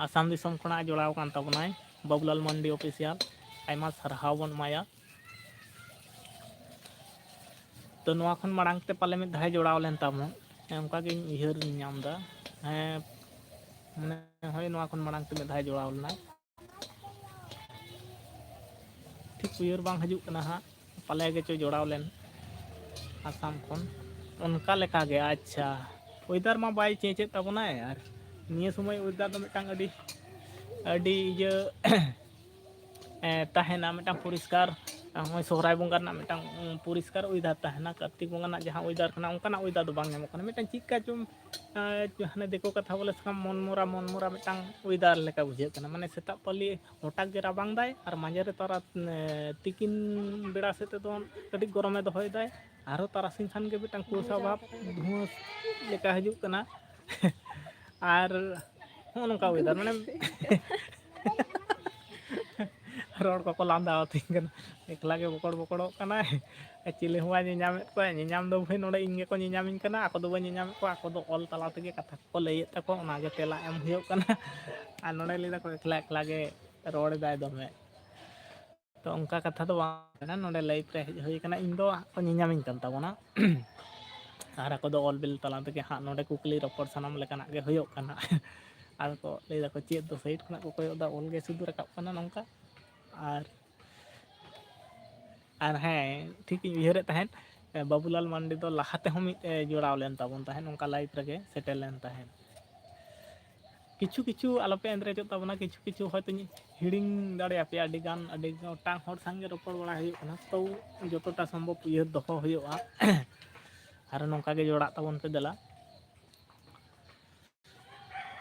आसाम दिसम खना जोड़ाव कान ताबनाय बाबूलाल मांडी ऑफिशियल आयमा सरहाव बन माया तो नवा खन मांग ते पाले में धाय जोड़ाव लेन तामो उनका गे उहर नाम दा माने होय नवा खन मांग ते में धाय जोड़ाव लेना ठीक उहर बांग हजुक कना हा पाले गे चो जोड़ाव लेन आसाम खन उनका लेका गे अच्छा वेदर मा बाय चेंज ताबना यार निया समय वेदर दो मिटांग अडी अडी ये ताहेना मिटांग परिष्कार होय सोहराय बंगा ना मिटांग परिष्कार वेदर ताहेना कार्तिक बंगा ना जहां वेदर खना उनका वेदर दो बांग नामो कना मिटांग चिका चुम हाने देखो कथा बोले सका मनमोरा मिटांग वेदर लेका बुझे कना माने सेता पली मोटाक गे राबांग दाय और मांजे रे तारा तिकिन बेड़ा सेते दो कटी गरमे दोहय दाय आरो तारासिन खान गे मिटांग कुसा भाब धुआं लेका हजुक कना और नोंका वेदर माने रोड को लांदा थिंगन एकला के बकड़ कना चिले हुआ निनाम को निनाम दो भाई नोडे इंगे को निनामिन कना आको दो निनाम को आको दो ऑल तला तगे कथा को लई तको ओना गे तेला एम हुयो कना आ नोडे लेदा को एकला के रोड दाय दमे तो उनका कथा दो ना नोडे लाइव रे होई कना इन दो को निनामिन कन ताबोना आर आको दो ऑल बिल तला तगे हा नोडे कुकली रपड़ सनम लेकना गे हुयो कना आर को लेदा को चेत दो साइड खना को कोयो दा ऑल गे सुदु रकाब कना नोंका और हाँ ठीक उहर तहन बाबूलाल मांडी दो लहाते हम जोड़ाव लेन ताबन तहन उनका लाइफ रगे सेटल लेन तहन किछु किछु आलोपे एंद्रेजो ताबना किछु किछु हयतो हिडिंग दाड़े पे अडी गान अडी गोटांग हर संगे रोपड़ बड़ा हुयो कना तो जतोटा संभव उहर दोहो हुयोआ और नोंका गे जोड़ा ताबन पे देला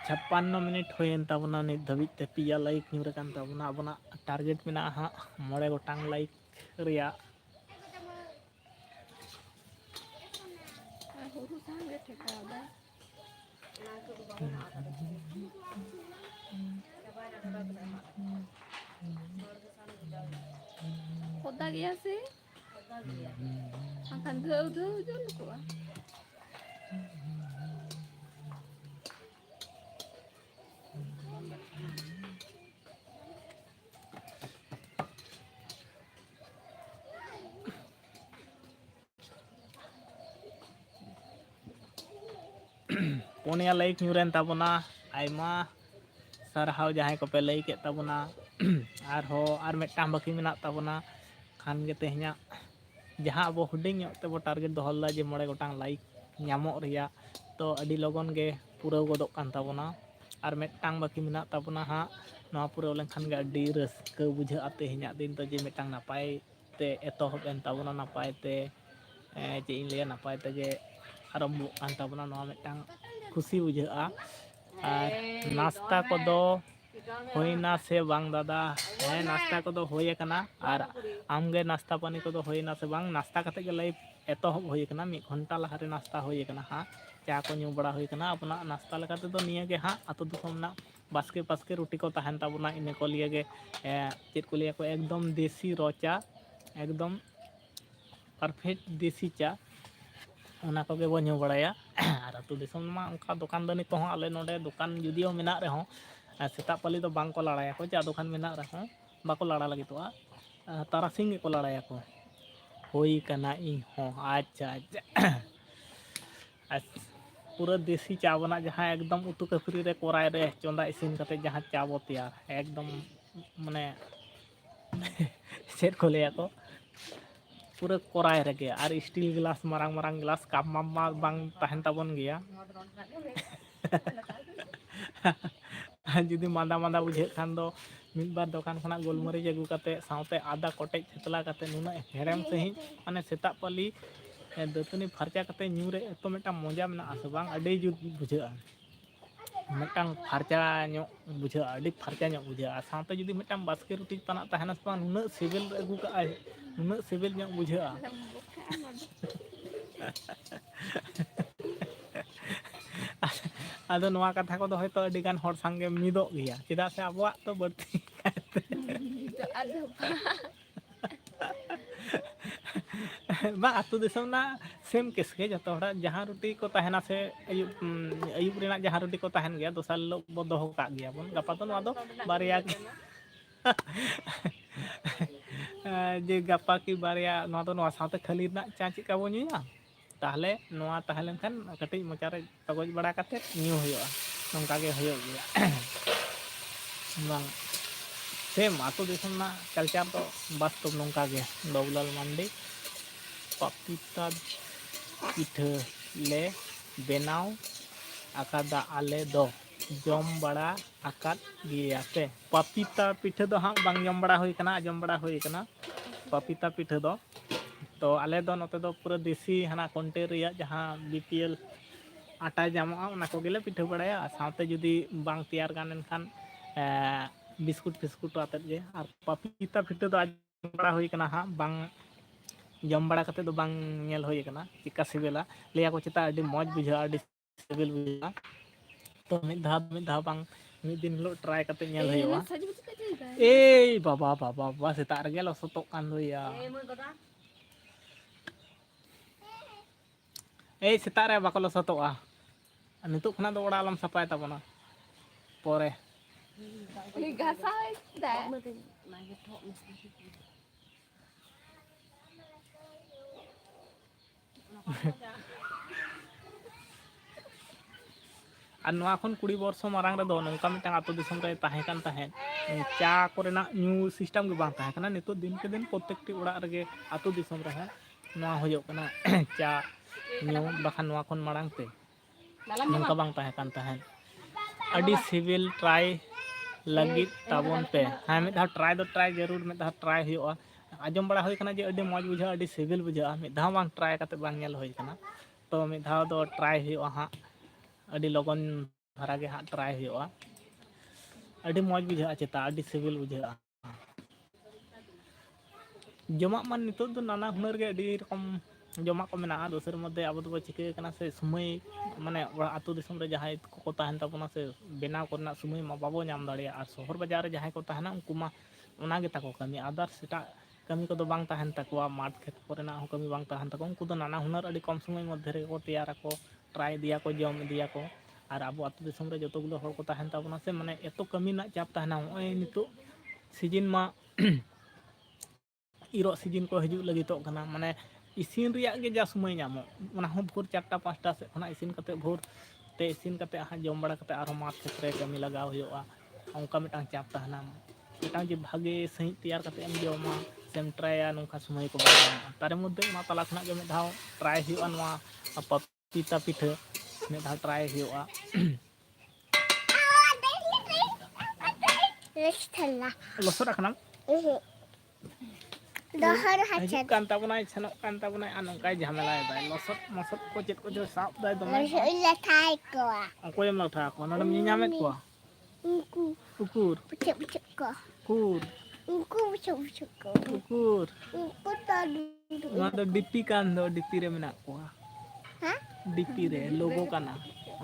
56 मिनट होयन ताबना नित धबित ते पिया लाइक न्यूर कान ताबना abona टारगेट मेना हा 9 गोटांग लाइक रिया खोदा गया से akan धौ धौ जो लुकवा 4 ᱞᱟᱭᱤᱠ ᱧᱩᱨᱮᱱ ᱛᱟᱵᱚᱱᱟ, ᱟᱭᱢᱟ ᱥᱟᱨᱦᱟᱣ ᱡᱟᱦᱟᱸᱭ ᱠᱚᱯᱮ ᱞᱟᱹᱭ ᱠᱮᱫ ᱛᱟᱵᱚᱱᱟ ᱟᱨᱦᱚᱸ ᱟᱨ ᱢᱤᱫᱴᱟᱝ ᱵᱟᱹᱠᱤ ᱢᱮᱱᱟᱜ ᱛᱟᱵᱚᱱᱟ ᱠᱷᱟᱱ ᱜᱮ ᱛᱮᱦᱮᱧᱟᱜ ᱡᱟᱦᱟᱸ ᱟᱵᱚ ᱦᱩᱰᱤᱧ ᱧᱚᱜ ᱛᱮᱵᱚ ᱴᱟᱨᱜᱮᱴ ᱫᱚᱦᱚ ᱞᱮᱫᱟ ᱡᱮ 5 ᱜᱚᱴᱟᱝ ᱞᱟᱭᱤᱠ ᱧᱟᱢᱚᱜ ᱨᱮᱭᱟᱜ ᱛᱚ ᱟᱹᱰᱤ ᱞᱚᱜᱚᱱ ᱜᱮ ᱯᱩᱨᱟᱹᱣ ᱜᱚᱫᱚᱜ ᱠᱟᱱ ᱛᱟᱵᱚᱱᱟ ᱟᱨ ᱢᱤᱫᱴᱟᱝ ᱵᱟᱹᱠᱤ ᱢᱮᱱᱟᱜ ᱛᱟᱵᱚᱱᱟ ᱦᱟᱸᱜ ᱱᱚᱣᱟ ᱯᱩᱨᱟᱹᱣ ᱞᱮᱱᱠᱷᱟन ᱜᱮ ᱟᱹᱰᱤ ᱨᱟᱹᱥᱠᱟᱹ ᱵᱩᱡᱷᱟᱹᱜᱼᱟ ᱛᱮᱦᱮᱧᱟᱜ ᱫᱤᱱ ᱫᱚ ᱡᱮ ᱢᱤᱫᱴᱟᱝ ᱱᱟᱯᱟᱭ ᱛᱮ ᱮᱛᱚᱦᱚᱵ ᱮᱱ ᱛᱟᱵᱚᱱᱟ ᱱᱟᱯᱟᱭ ᱛᱮ ᱪᱮᱫ ᱤᱧ ᱞᱟᱹᱭᱟ ᱱᱟᱯᱟᱭ ᱛᱮᱜᱮ ᱟᱨᱟᱢᱵᱷᱚᱜ ᱠᱟᱱ ᱛᱟᱵᱚᱱᱟ ᱱᱚᱣᱟ ᱢᱤᱫᱴᱟᱝ ᱠᱷᱩᱥᱤ ᱵᱩᱡᱷᱟᱹᱜᱼᱟ ᱟᱨ ᱱᱟᱥᱛᱟ ᱠᱚᱫᱚ ᱦᱩᱭᱱᱟ ᱥᱮ ᱵᱟᱝ ᱫᱟᱫᱟ? ᱦᱮᱸ ᱱᱟᱥᱛᱟ ᱠᱚᱫᱚ ᱦᱩᱭ ᱟᱠᱟᱱᱟ ᱟᱨ ᱟᱢᱜᱮ ᱱᱟᱥᱛᱟ ᱯᱟᱱᱤ ᱠᱚᱫᱚ ᱦᱩᱭᱱᱟ ᱥᱮ ᱵᱟᱝ? ᱱᱟᱥᱛᱟ ᱠᱟᱛᱮ ᱜᱮ ᱞᱟᱹᱭ ᱮᱛᱚᱦᱚᱵ ᱦᱩᱭ ᱟᱠᱟᱱᱟ 1 ᱜᱷᱚᱱᱴᱟ ᱞᱟᱦᱟᱨᱮ ᱱᱟᱥᱛᱟ ᱦᱩᱭ ᱟᱠᱟᱱᱟ ᱦᱟᱸᱜ ᱪᱟ ᱠᱚ ᱧᱩ ᱵᱟᱲᱟ ᱦᱩᱭ ᱟᱠᱟᱱᱟ ᱟᱵᱚᱱᱟᱜ ᱱᱟᱥᱛᱟ ᱞᱮᱠᱟ ᱛᱮᱫᱚ ᱱᱤᱭᱟᱹᱜᱮ ᱦᱟᱸᱜ ᱟᱛᱳ ᱫᱤᱥᱚᱢ ᱨᱮᱱᱟᱜ ᱵᱟᱥᱠᱮ ᱯᱟᱥᱠᱮ ᱨᱩᱴᱤ ᱠᱚ ᱛᱟᱦᱮᱱ ᱛᱟᱵᱚᱱᱟ ᱤᱱᱟᱹ ᱠᱚ ᱞᱤᱭᱮ ᱜᱮ ᱪᱮᱫ ᱠᱚ ᱞᱟᱹᱭᱟ ᱠᱚ ᱮᱠᱫᱚᱢ ᱫᱮᱥᱤ ᱨᱚ ᱪᱟ ᱮᱠᱫᱚম ᱯᱟᱨᱯᱷᱮক্ᱴ ᱫᱮᱥᱤ ᱪᱟ ᱚᱱᱟ ᱠᱚᱜᱮ ᱵᱚᱱ ᱧᱩ ᱵᱟᱲᱟᱭᱟ ᱟᱨ ᱟᱹᱛᱩ ᱫᱤᱥᱚᱢ ᱢᱟ ᱚᱱᱠᱟ ᱫᱚᱠᱟᱱ ᱫᱟᱹᱱᱤ ᱠᱚᱦᱚᱸ ᱟᱞᱮ ᱱᱚᱰᱮ ᱫᱚᱠᱟᱱ ᱡᱩᱫᱤও ᱢᱮᱱᱟᱜ ᱨᱮᱦᱚᱸ ᱥᱮᱛᱟᱜ ᱯᱟᱞᱤ ᱫᱚ ᱵᱟᱝ ᱠᱚ ᱞᱟᱲᱟᱭᱟᱠᱚ ᱪᱟ ᱫᱚᱠᱟᱱ ᱢᱮᱱᱟᱜ ᱨᱮᱦᱚᱸ ᱵᱟᱠᱚ ᱞᱟᱲᱟ ᱞᱟᱹᱜᱤᱫᱚᱜᱼᱟ ᱛᱟᱨᱟᱥᱤᱧ ᱜᱮᱠᱚ ᱞᱟᱲᱟᱭᱟᱠᱚ ᱦᱩᱭ ᱠᱟᱱᱟ ᱤᱧ ᱦᱚᱸ ᱟᱪᱪᱷᱟ ᱟᱪᱪᱷᱟ ᱯᱩᱨᱟᱹ ᱫᱮᱥᱤ ᱪᱟ ᱵᱚᱱᱟᱜ ᱡᱟᱦᱟᱸ ᱮᱠᱫᱚᱢ ᱩᱛᱩ ᱠᱟᱹᱯᱷᱨᱤ ᱨᱮ ᱠᱚᱨᱟᱭ ᱨᱮ ᱪᱚᱸᱫᱟ ᱤᱥᱤᱱ ᱠᱟᱛᱮ ᱡᱟᱦᱟᱸ ᱪᱟ ᱵᱚ ᱛᱮᱭᱟᱨ ᱮᱠᱫᱚᱢ ᱢᱟᱱᱮ ᱪᱮᱫ ᱠᱚ ᱞᱟᱹᱭᱟᱠᱚ ᱯᱩᱨᱟᱹ ᱠᱚᱨᱟᱭ ᱨᱮᱜᱮ ᱟᱨ ᱥᱴᱤᱞ ᱜᱞᱟᱥ ᱢᱟᱨᱟᱝ ᱢᱟᱨᱟᱝ ᱜᱞᱟᱥ ᱠᱟᱯ ᱢᱟ ᱵᱟᱝ ᱛᱟᱦᱮᱱ ᱛᱟᱵᱚᱱ ᱜᱮᱭᱟ ᱟᱨ ᱡᱩᱫᱤ ᱢᱟᱸᱫᱟ ᱢᱟᱸᱫᱟ ᱵᱩᱡᱷᱟᱹᱜ ᱠᱷᱟᱱ ᱫᱚ ᱢᱤᱫ ᱵᱟᱨ ᱫᱚᱠᱟᱱ ᱠᱷᱚᱱᱟᱜ ᱜᱳᱞᱢᱚᱨᱤᱪ ᱟᱹᱜᱩ ᱠᱟᱛᱮᱫ ᱥᱟᱶᱛᱮ ᱟᱫᱟ ᱠᱚᱴᱮᱡ ᱛᱷᱮᱛᱞᱟ ᱠᱟᱛᱮᱫ ᱱᱩᱱᱟᱹᱜ ᱦᱮᱲᱮᱢ ᱥᱟᱺᱦᱤᱡ ᱢᱟᱱᱮ ᱥᱮᱛᱟᱜ ᱯᱟᱞᱤ ᱫᱟᱹᱛᱟᱹᱱᱤ ᱯᱷᱟᱨᱪᱟ ᱠᱟᱛᱮᱫ ᱧᱩ ᱨᱮ ᱮᱛᱚ ᱢᱤᱫᱴᱟᱝ ᱢᱚᱡᱟ ᱢᱮᱱᱟᱜ ᱟᱥᱮ ᱵᱟᱝ ᱟᱹᱰᱤ ᱡᱩᱛ ᱵᱩᱡᱷᱟᱹᱜᱼᱟ ᱢᱤᱫᱴᱟᱝ ᱯᱷᱟᱨᱪᱟ ᱧᱚᱜ ᱵᱩᱡᱷᱟᱹᱜᱼᱟ ᱟᱹᱰᱤ ᱯᱷᱟᱨᱪᱟ ᱧᱚᱜ ᱵᱩᱡᱷᱟᱹᱜᱼᱟ ᱟᱨ ᱥᱟᱶᱛᱮ ᱡᱩᱫᱤ ᱢᱤᱫᱴᱟᱝ ᱵᱟᱥᱠᱮ ᱨᱩᱴᱤ ᱛᱟᱱᱟᱜ ᱛᱟᱦᱮᱱᱟ ᱥᱮ ᱵᱟᱝ ᱱᱩᱱᱟᱹᱜ ᱥᱤᱵᱤᱞ ᱟᱹᱜᱩ ᱠᱟᱜᱼᱟᱭ ᱱᱩᱱᱟᱹᱜ ᱥᱤᱵᱤᱞ ᱧᱚᱜ ᱵᱩᱡᱷᱟᱹᱜᱼᱟ ᱟᱫᱚ ᱱᱚᱣᱟ ᱠᱟᱛᱷᱟ ᱠᱚᱫᱚ ᱦᱚᱭᱛᱳ ᱟᱹᱰᱤᱜᱟᱱ ᱦᱚᱲ ᱥᱟᱝᱜᱮ ᱢᱤᱫᱚᱜ ᱜᱮᱭᱟ ᱪᱮᱫᱟᱜ ᱥᱮ ᱟᱵᱚᱣᱟᱜ ᱛᱚ ᱵᱟᱹᱲᱛᱤ ᱵᱟᱝ ᱟᱹᱛᱩ ᱫᱤᱥᱚᱢ ᱨᱮᱱᱟᱜ ᱥᱮᱢ ᱠᱮᱥ ᱜᱮ ᱡᱚᱛᱚ ᱦᱚᱲᱟᱜ ᱡᱟᱦᱟᱸ ᱨᱩᱴᱤ ᱠᱚ ᱛᱟᱦᱮᱱᱟ ᱥᱮ ᱟᱹᱭᱩᱵ ᱨᱮᱱᱟᱜ ᱡᱟᱦᱟᱸ ᱨᱩᱴᱤ ᱠᱚ ᱛᱟᱦᱮᱱ ᱜᱮᱭᱟ ᱫᱚᱥᱟᱨ ᱦᱤᱞᱳᱜ ᱵᱚ ᱫᱚᱦᱚ ᱠᱟᱜ ᱜᱮᱭᱟ ᱵᱚᱱ ᱜᱟᱯᱟ ᱫᱚ ᱱᱚᱣᱟ ᱫᱚ ᱵᱟᱨᱭᱟ ᱡᱮ ᱜᱟᱯᱟ ᱠᱤ ᱵᱟᱨᱭᱟ ᱱᱚᱣᱟ ᱫᱚ ᱱᱚᱣᱟ ᱥᱟᱶᱛᱮ ᱠᱷᱟᱹᱞᱤ ᱨᱮᱱᱟᱜ ᱪᱟ ᱪᱮᱫᱠᱟ ᱵᱚᱱ ᱧᱩᱭᱟ ᱛᱟᱦᱚᱞᱮ ᱱᱚᱣᱟ ᱛᱟᱦᱮᱸ ᱞᱮᱱᱠᱷᱟᱱ ᱠᱟᱹᱴᱤᱡ ᱢᱚᱪᱟᱨᱮ ᱛᱚᱜᱚᱡ ᱵᱟᱲᱟ ᱠᱟᱛᱮᱫ ᱧᱩ ᱦᱩᱭᱩᱜᱼᱟ ᱱᱚᱝᱠᱟ ᱜᱮ ᱦᱩᱭᱩᱜ ᱜᱮᱭᱟ ᱵᱟᱝ ᱥᱮᱢ ᱟᱹᱛᱩ ᱫᱤᱥᱚᱢ ᱨᱮᱱᱟᱜ ᱠᱟᱞᱪᱟᱨ ᱫᱚ ᱵᱟᱥᱛᱚᱵ ᱱᱚᱝᱠᱟ ᱜᱮ ᱵᱟᱵᱩᱞᱟᱞ ᱢᱟᱱᱰᱤ ᱯᱟᱯᱤᱛᱟ ᱯᱤᱴᱷᱟᱹ ᱞᱮ ᱵᱮᱱᱟᱣ ᱟᱠᱟᱫᱟ ᱟᱞᱮ ᱫᱚ ᱡᱚᱢ ᱵᱟᱲᱟ ᱟᱠᱟᱫ ᱜᱮᱭᱟᱯᱮ ᱯᱟᱯᱤᱛᱟ ᱯᱤᱴᱷᱟᱹ ᱫᱚ ᱦᱟᱸᱜ ᱵᱟᱝ ᱡᱚᱢ ᱵᱟᱲᱟ ᱦᱩᱭ ᱠᱟᱱᱟ ᱟᱸᱡᱚᱢ ᱵᱟᱲᱟ ᱦᱩᱭ ᱠᱟᱱᱟ ᱯᱟᱯᱤᱛᱟ ᱯᱤᱴᱷᱟᱹ ᱫᱚ ᱛᱚ ᱟᱞᱮ ᱫᱚ ᱱᱚᱛᱮ ᱫᱚ ᱯᱩᱨᱟᱹ ᱫᱮᱥᱤ ᱦᱟᱱᱟ ᱠᱚᱱᱴᱮᱞ ᱨᱮᱭᱟᱜ ᱡᱟᱦᱟᱸ BPL ᱟᱴᱟ ᱧᱟᱢᱚᱜᱼᱟ ᱚᱱᱟ ᱠᱚᱜᱮᱞᱮ ᱯᱤᱴᱷᱟᱹ ᱵᱟᱲᱟᱭᱟ ᱟᱨ ᱥᱟᱶᱛᱮ ᱡᱩᱫᱤ ᱵᱟᱝ ᱛᱮᱭᱟᱨ ᱜᱟᱱ ᱞᱮᱱᱠᱷᱟᱱ ᱵᱤᱥᱠᱩᱴ ᱯᱷᱤᱥᱠᱩᱴ ᱟᱛᱮᱫ ᱜᱮ ᱟᱨ ᱯᱟᱯᱤᱛᱟ ᱯᱤᱴᱷᱟᱹ ᱫᱚ ᱟᱸᱡᱚᱢ ᱵᱟᱲᱟ ᱦᱩᱭ ᱠᱟᱱᱟ ᱦᱟᱸᱜ ᱵᱟᱝ ᱡᱚᱢ ᱵᱟᱲᱟ ᱠᱟᱛᱮᱫ ᱫᱚ ᱵᱟᱝ ᱧᱮᱞ ᱦᱩᱭ ᱠᱟᱱᱟ ᱪᱮᱫᱠᱟ ᱥᱤᱵᱤᱞᱟ ᱞᱟᱹᱭᱟᱠᱚ ᱪᱮᱛᱟ ᱟᱹᱰᱤ ᱢᱚᱡᱽ ᱵᱩᱡᱷᱟᱹᱜᱼᱟ ᱟᱹᱰᱤ ᱥᱤᱵᱤᱞ ᱵᱩᱡᱷᱟᱹᱜᱼᱟ ᱛᱚ ᱢᱤᱫ ᱫᱷᱟᱣ ᱵᱟᱝ ᱢᱤᱫ ᱫᱤᱱ ᱦᱤᱞᱳᱜ ᱴᱨᱟᱭ ᱠᱟᱛᱮ ᱧᱮᱞ ᱦᱩᱭᱩᱜᱼᱟ ᱮᱭ ᱵᱟᱵᱟ ᱥᱮᱛᱟᱜ ᱨᱮᱜᱮ ᱞᱚᱥᱚᱫᱚᱜ ᱠᱟᱱ ᱫᱚᱭᱟ ᱮᱭ ᱥᱮᱛᱟᱜ ᱨᱮ ᱵᱟᱠᱚ ᱞᱚᱥᱚᱫᱚᱜᱼᱟ ᱱᱤᱛᱚᱜ ᱠᱷᱚᱱᱟᱜ ᱫᱚ ᱚᱲᱟᱜ ᱟᱞᱚᱢ ᱥᱟᱯᱷᱟᱭ ᱛᱟᱵᱚᱱᱟ ᱯᱚᱨᱮ ᱟᱨ ᱱᱚᱣᱟ ᱠᱷᱚᱱ 20 ᱵᱚᱨᱥᱚ ᱢᱟᱲᱟᱝ ᱨᱮᱫᱚ ᱱᱚᱝᱠᱟ ᱢᱤᱫᱴᱟᱝ ᱟᱹᱛᱩ ᱫᱤᱥᱚᱢ ᱨᱮ ᱛᱟᱦᱮᱸ ᱠᱟᱱ ᱛᱟᱦᱮᱸᱫ ᱪᱟ ᱠᱚᱨᱮᱱᱟᱜ ᱧᱩ ᱥᱤᱥᱴᱮᱢ ᱜᱮ ᱵᱟᱝ ᱛᱟᱦᱮᱸ ᱠᱟᱱᱟ ᱱᱤᱛᱚᱜ ᱫᱤᱱ ᱠᱮ ᱫᱤᱱ ᱯᱨᱚᱛᱛᱮᱠᱴᱤ ᱚᱲᱟᱜ ᱨᱮᱜᱮ ᱟᱹᱛᱩ ᱫᱤᱥᱚᱢ ᱨᱮᱦᱚᱸ ᱱᱚᱣᱟ ᱦᱩᱭᱩᱜ ᱠᱟᱱᱟ ᱪᱟ ᱧᱩ ᱵᱟᱠᱷᱟᱱ ᱱᱚᱣᱟ ᱠᱷᱚᱱ ᱢᱟᱲᱟᱝ ᱛᱮ ᱱᱚᱝᱠᱟ ᱵᱟᱝ ᱛᱟᱦᱮᱸ ᱠᱟᱱ ᱛᱟᱦᱮᱸᱫ ᱟᱹᱰᱤ ᱥᱤᱵᱤᱞ ᱴᱨᱟᱭ ᱞᱟᱹᱜᱤᱫ ᱛᱟᱵᱚᱱ ᱯᱮ ᱦᱮᱸ ᱢᱤᱫ ᱫᱷᱟᱣ ᱴᱨᱟᱭ ᱫᱚ ᱴᱨᱟᱭ ᱡᱟᱹᱨᱩᱲ ᱢᱤᱫ ᱫᱷᱟᱣ ᱴᱨᱟᱭ ᱦᱩᱭᱩᱜᱼᱟ ᱟᱸᱡᱚᱢ ᱵᱟᱲᱟ ᱦᱩᱭ ᱠᱟᱱᱟ ᱡᱮ ᱟᱹᱰᱤ ᱢᱚᱡᱽ ᱵᱩᱡᱷᱟᱹᱜᱼᱟ ᱟᱹᱰᱤ ᱥᱤᱵᱤᱞ ᱵᱩᱡᱷᱟᱹᱜᱼᱟ ᱢᱤᱫ ᱫᱷᱟᱣ ᱵᱟᱝ ᱴᱨᱟᱭ ᱠᱟᱛᱮᱫ ᱵᱟᱝ ᱧᱮᱞ ᱦᱩᱭ ᱠᱟᱱᱟ ᱛᱚ ᱢᱤᱫ ᱫᱷᱟᱣ ᱫᱚ ᱴᱨᱟᱭ ᱦᱩᱭᱩᱜᱼᱟ ᱦᱟᱸᱜ ᱟᱹᱰᱤ ᱞᱚᱜᱚᱱ ᱫᱷᱟᱨᱟ ᱜᱮ ᱦᱟᱸᱜ ᱴᱨᱟᱭ ᱦᱩᱭᱩᱜᱼᱟ ᱟᱹᱰᱤ ᱢᱚᱡᱽ ᱵᱩᱡᱷᱟᱹᱜᱼᱟ ᱪᱮᱛᱟ ᱟᱹᱰᱤ ᱥᱤᱵᱤᱞ ᱵᱩᱡᱷᱟᱹᱜᱼᱟ ᱡᱚᱢᱟᱜ ᱢᱟ ᱱᱤᱛᱚᱜ ᱫᱚ ᱱᱟᱱᱟ ᱦᱩᱱᱟᱹᱨ ᱜᱮ ᱟᱹᱰᱤ ᱨᱚᱠᱚᱢ ᱡᱚᱢᱟᱜ ᱠᱚ ᱢᱮᱱᱟᱜᱼᱟ ᱫᱚᱥᱟᱨ ᱢᱚᱫᱽᱫᱷᱮ ᱟᱵᱚ ᱫᱚᱵᱚ ᱪᱤᱠᱟᱹ ᱠᱟᱱᱟ ᱥᱮ ᱥᱚᱢᱚᱭ ᱢᱟᱱᱮ ᱚᱲᱟᱜ ᱟᱹᱛᱩ ᱫᱤᱥᱚᱢ ᱨᱮ ᱡᱟᱦᱟᱸᱭ ᱠᱚᱠᱚ ᱛᱟᱦᱮᱱ ᱛᱟᱵᱚᱱᱟ ᱥᱮ ᱵᱮᱱᱟᱣ ᱠᱚᱨᱮᱱᱟᱜ ᱥᱚᱢᱚᱭ ᱢᱟ ᱵᱟᱵᱚ ᱧᱟᱢ ᱫᱟᱲᱮᱭᱟᱜᱼᱟ ᱟᱨ ᱥᱚᱦᱚᱨ ᱵᱟᱡᱟᱨ ᱨᱮ ᱡᱟᱦᱟᱸᱭ ᱠᱚ ᱛᱟᱦᱮᱱᱟ ᱩᱱᱠᱩ ᱢᱟ ᱚᱱᱟ ᱜᱮ ᱛᱟᱠᱚ ᱠᱟᱹᱢᱤ ᱟᱫᱟᱨᱥ ᱮᱴᱟᱜ ᱠᱟᱹᱢᱤ ᱠᱚᱫᱚ ᱵᱟᱝ ᱛᱟᱦᱮᱱ ᱛᱟᱠᱚᱣᱟ ᱢᱟᱴᱷ ᱠᱷᱮᱛ ᱠᱚᱨᱮᱱᱟᱜ ᱦᱚᱸ ᱠᱟᱹᱢᱤ ᱵᱟᱝ ᱛᱟᱦᱮᱱ ᱛᱟᱠᱚᱣᱟ ᱩᱱᱠᱩ ᱫᱚ ᱱᱟᱱᱟ ᱦᱩᱱᱟᱹᱨ ᱟᱹᱰᱤ ᱠᱚᱢ ᱥᱚᱢᱚᱭ ᱢᱚᱫᱽᱫᱷᱮ ᱨᱮᱜᱮ ᱠᱚ ᱛᱮᱭᱟᱨᱟᱠᱚ ᱴᱨᱟᱭ ᱤᱫᱤᱭᱟᱠᱚ ᱡᱚᱢ ᱤᱫᱤᱭᱟᱠᱚ ᱟᱨ ᱟᱵᱚ ᱟᱹᱛᱩ ᱫᱤᱥᱚᱢ ᱨᱮ ᱡᱚᱛᱚ ᱜᱩলো ᱦᱚᱲ ᱠᱚ ᱛᱟᱦᱮᱱ ᱛᱟᱵᱚᱱᱟ ᱥᱮ ᱢᱟᱱᱮ ᱮᱛᱚ ᱠᱟᱹᱢᱤ ᱨᱮᱱᱟᱜ ᱪᱟᱯ ᱛᱟᱦᱮᱱᱟ ᱱᱚᱜᱼᱚᱭ ᱱᱤᱛᱚᱜ ᱥᱤᱡᱤᱱ ᱢᱟ ᱤᱨᱚᱜ ᱥᱤᱡᱤᱱ ᱠᱚ ᱦᱤᱡᱩᱜ ᱞᱟᱹᱜᱤᱫᱚᱜ ᱠᱟᱱᱟ ᱢᱟᱱᱮ ᱤᱥᱤᱱ ᱨᱮᱭᱟᱜ ᱜᱮ ᱡᱟ ᱥᱚᱢᱚᱭ ᱧᱟᱢᱚᱜ ᱚᱱᱟ ᱦᱚᱸ ᱵᱷᱳᱨ 4ᱴᱟ 5ᱴᱟ ᱥᱮᱫ ᱠᱷᱚᱱᱟᱜ ᱤᱥᱤᱱ ᱠᱟᱛᱮᱫ ᱵᱷᱳᱨ te isin kate ha jom bada kate arho mat khetre kami lagaw huyoa ongka mitang chap tahna mitang je bhage sahi tiyar kate em joma sem trya nongka sumay ko bada tare moddhe ona tala khona ge mit dhaw try huyoa noa pita pitha mit dhaw try huyoa losot akhnam Dohor hajik hacet. kan tabunai senok kan tabunai anongkai jamelai dai losot mosot ko chet ko jo sap dai dome Iya thai ko. angko yam latha ko nodem nyamet ko Unku. ukur Pucuk ko. kur Unku pucuk ko. ukur Unku tadi. ona do dipi kan do dipi re menak ko Hah? dipi re logo kana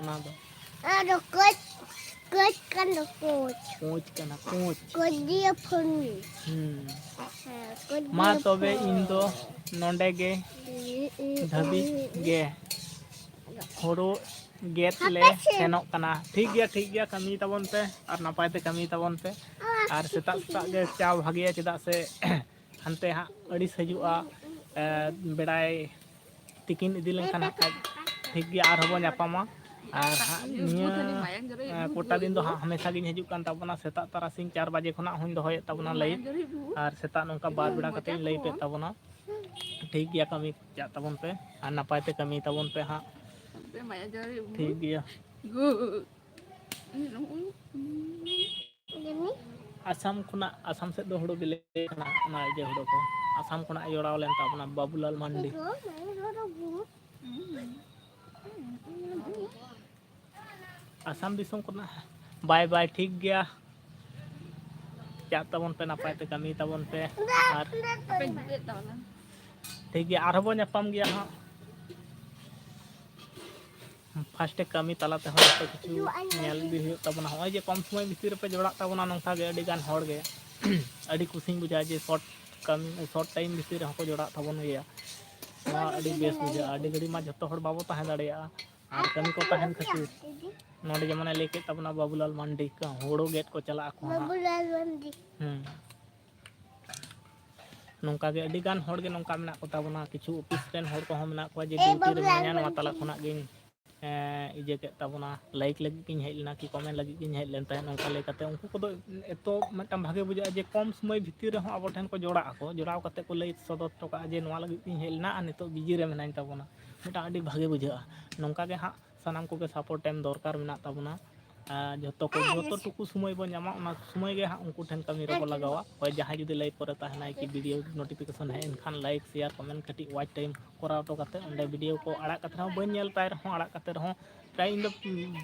ona do Ada coach. Coach kan do coach. coach kana coach Coach dia pun. Coach ma tobe in do nonde ge dhabi ge horo get le senok kana ठीक गया kami tabon pe ar napai te kami tabon pe ar setak setak ge cha bhagiya chedak se hante ha adis hajua berai tikin idi lenkan ha ठीक गया ar hobo nyapama ar niya kota din do hamesha gin hajuk kan tabona setak tarasing 4 baje khona hun dohoy tabona lai ar setak nongka bar beda kate lai pe tabona ठीक गया kami cha tabon pe ar napai te kami tabon pe ha ठीक गया Ini. Assam खुना आसाम से दो हुड़ो बिले खाना ना जे हुड़ो को आसाम खुना योड़ाव लेन ताबना बाबूलाल मंडी आसाम दिसोम खुना बाय बाय ठीक गया जा तबन पे नापाय ते कमी तबन पे आर ठीक गया आर हबो ᱧᱟᱯᱟᱢ गया हां फास्ट कमी तालाते हो तो किछु नेल भी हुयो तबना होय जे कम समय भितर पे जोड़ा तबना नोंका गे अडी गान होड़ गे अडी खुशी बुझा जे शॉर्ट कमी शॉर्ट टाइम भितर हको जोड़ा तबन गया नवा अडी बेस बुझा अडी घड़ी मा जतो हड़ बाबो ताहे दाड़िया आर कमी को ताहेन खातिर नोडे जमने लेके तबना बाबूलाल मंडी का होड़ो गेट को चला को Babulan mandi. नोंका गे अडी गान होड़ गे नोंका मेना को तबना किछु ऑफिस रेन होड़ को हम मेना को जे ड्यूटी रे मेना नवा तला खुना गे इजे के तबना लाइक लगी किन हेज लेना कि कमेंट लगी किन हेज लेन ताहे नोंका ले कते उनको को एतो मटम भागे बुझा जे कम समय भितर हो अब ठन को जोड़ा को जोड़ाव कते को लई सदर टका जे नवा लगी किन हेज लेना आ नितो बिजी रे मेना तबना मिटा अडी भागे बुझा नोंका गे हा सनाम को के सपोर्ट टाइम दरकार मेना तबना जतो को जतो टुकु समय बो ᱧᱟᱢᱟ ᱚᱱᱟ समय गे हा उनको ठन कमी रे को लगावा होय जहां जुदी लाइक करे ताहना कि वीडियो नोटिफिकेशन है इनखान लाइक शेयर कमेंट कटी वाच टाइम कोराव तो कते ओंडे वीडियो को अड़ा कते हो बन नेल ताय रहो अड़ा कते रहो ताई इन दो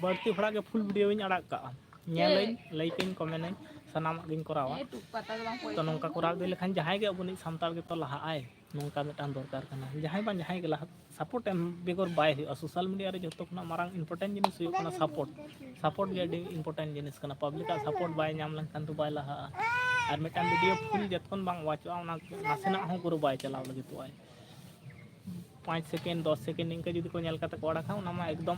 बर्ती फड़ा के फुल वीडियो इन अड़ा का नेलइन लाइक इन कमेंट इन सनाम गिन कोरावा तो नोंका कोराव दे लेखान जहां गे अबुनी सामताल के तो लहा आय नोंका मिटान दरकार कना जहां बान जहां गे लहा सपोर्ट एम बेगर बाय हो सोशल मीडिया रे जतो खना मारांग इंपोर्टेंट जिनिस हुयो कना सपोर्ट गे डी इंपोर्टेंट जिनिस कना पब्लिक का सपोर्ट बाय नाम लंकन तो बाय लहा और मिटान वीडियो फुल जतन बांग वाचो ना नासेना हो गुरु बाय चलाव लगी तो आय 5 सेकंड 10 सेकंड इनका जुदी को नेल कते को अड़ा खा ना मा एकदम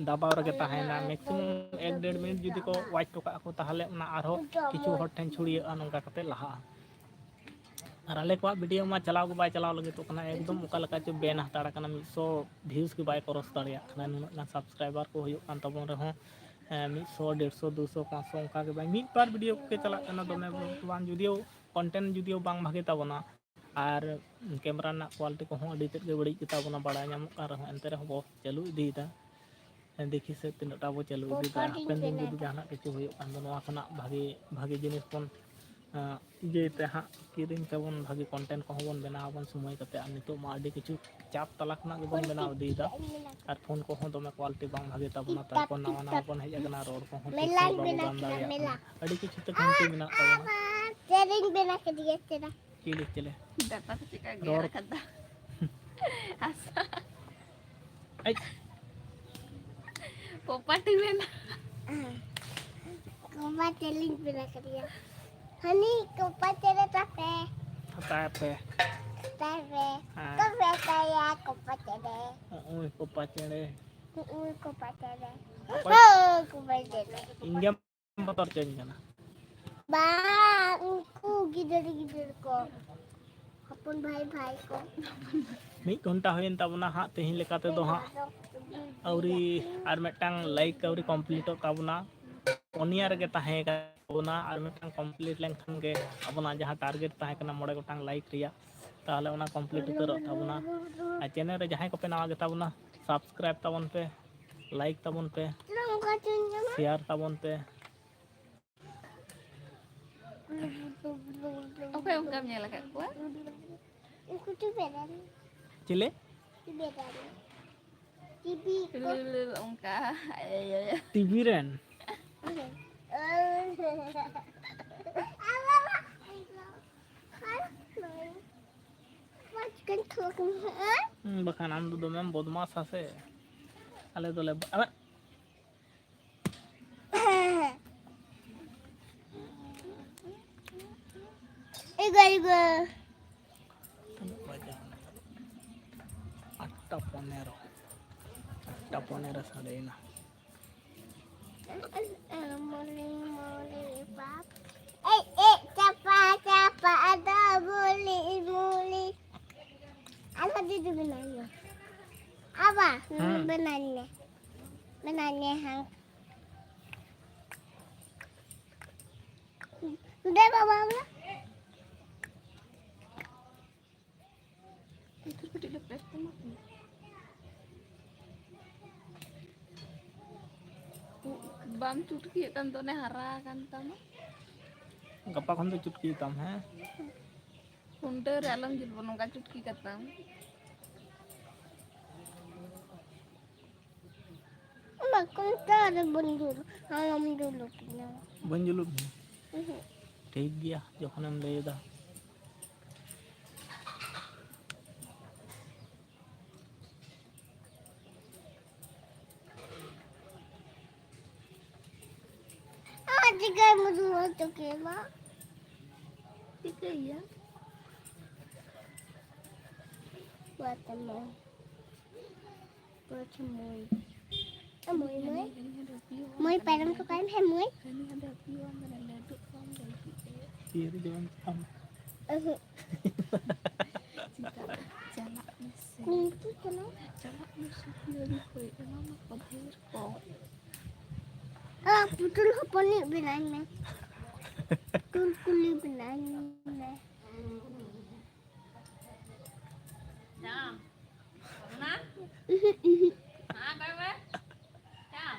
दबाव रगे ताहेना मैक्सिमम 1.5 मिनट जुदी को वाच टोका को ताहले ना आरो किछु हट ठन छुड़िया नोंका कते लहा और आले को वीडियो में चलाव को बाय चलाव लगे तो कना एकदम ओका लका जो बेन हताड़ा कना 100 व्यूज की बाय क्रॉस दाड़िया कना नुना सब्सक्राइबर को हुयो कान तबन रे हो 100 150 200 500 ओका के बाय मिट बार वीडियो के चला कना दोमे बान जुदियो कंटेंट जुदियो बांग भागे ताबना और कैमरा ना क्वालिटी को हो अडी तेद गे बड़ी किता बना बड़ा नाम का रहो एंते रे हो चालू इदीदा देखी से तिनटा बो चालू इदीदा अपन दिन जुदी जहाना किछु हुयो कान दो नवा खना भागे भागे जिनिस कोन जे ते हा किरिंग तबन भागे कंटेंट को होबन बनाव बन समय कते आ नितो मा अडी किछु चाप तला खना के बन बनाव दीदा और फोन को हो दोमे क्वालिटी बांग भागे तबना ता को नवा नवा बन हेज गना रोड को हो अडी किछु त घंटे बिना तबना Sering bina ke dia cerah. चले चले Dapat cika gira kata. Asa. आई Popati bena. Koma sering bina ke dia. Hani koma cerah tape. हता पे Tape. हाँ Tape saya koma cerah. ओए को पाचड़े Koma cerah. Apa? Oh, koma cerah. India motor change kana Bang, ku gider-gider ko. hapon bye ko. ᱢᱤᱫ ᱜᱷᱚᱱᱴᱟ ᱦᱩᱭᱮᱱ ᱛᱟᱵᱚᱱᱟ ᱦᱟᱸᱜ ᱛᱮᱦᱮᱧ ᱞᱮᱠᱟ ᱛᱮᱫᱚ ᱦᱟᱸᱜ ᱟᱹᱣᱨᱤ ᱟᱨ ᱢᱤᱫᱴᱟᱝ ᱞᱟᱭᱤᱠ ᱟᱹᱣᱨᱤ ᱠᱚᱢᱯᱞᱤᱴᱚᱜ ᱛᱟᱵᱚᱱᱟ ᱯᱩᱱᱭᱟ ᱨᱮᱜᱮ ᱛᱟᱦᱮᱸ ᱠᱟᱱᱟ ᱟᱨ ᱢᱤᱫᱴᱟᱝ ᱠᱚᱢᱯᱞᱤᱴ ᱞᱮᱱᱠᱷᱟᱱ ᱜᱮ ᱟᱵᱚᱱᱟᱜ ᱡᱟᱦᱟᱸ ᱴᱟᱨᱜᱮᱴ ᱛᱟᱦᱮᱸ ᱠᱟᱱᱟ 9 ᱜᱚᱴᱟᱝ ᱞᱟᱭᱤᱠ ᱨᱮᱭᱟᱜ ᱛᱟᱦᱚᱞᱮ ᱚᱱᱟ ᱠᱚᱢᱯᱞᱤᱴ ᱩᱛᱟᱹᱨᱚᱜ ᱛᱟᱵᱚᱱᱟ ᱟᱨ ᱪᱮᱱᱮᱞ ᱨᱮ ᱡᱟᱦᱟᱸᱭ ᱠᱚᱯᱮ ᱱᱟᱣᱟ ᱜᱮᱛᱟᱵᱚᱱᱟ ᱥᱟᱵᱥᱠᱨᱟᱭᱤᱵ ᱛᱟᱵᱚᱱ ᱯᱮ ᱞᱟᱭᱤᱠ ᱛᱟᱵᱚᱱ ᱯᱮ Terang kacang jangan. শেয়ার তাবন পে Apa yang kamu nyala kat kuat? Aku tu beran. চিলে Tu beran. TV ko. Lulu ongka. Ayo. TV রেন Macam tu. বাখান আম দুদো ম্যাম বদমাস আছে আলে দলে আবার Ego. 8:15 সাড়ে না Muli pap. Capa ada muli. Apa dia benarnya? Apa benarnya? Benarnya hang. Udah bawa lah. Itu gede lepet temak. Bam cutki kan to ne hara kan tama. गप्पा खन तो चुटकी तम है Hunter alam jil bonong ka cutki katam. Bakal tak ada bundur. Alam dulu punya. बंजुलु ठीक गया যখন हम ले दा Jika mau tu kema. Tiga ya. Buat teman. Buat semui. Semui. Muy peram tu kan hai muy. Ini ada pion dan ada kom dari kita. फिर जवन हम Jalak mesin. Kunci kenapa? Jalak mesin dari koi nama kabir kok. Betul apa ni bilangnya? Betul kuli bilangnya. Jam. Mana? Ah, bye. Jam.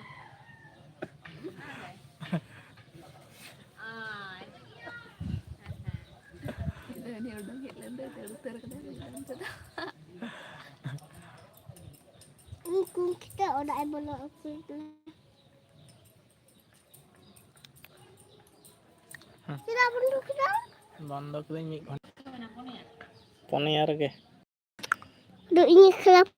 Ini udah hilang dah terkena. Ini kung kita orang ai bola aku tu. Kita bundu kita. বন্ধ করে 1 ঘন্টা 15 রেগে Do ini kelap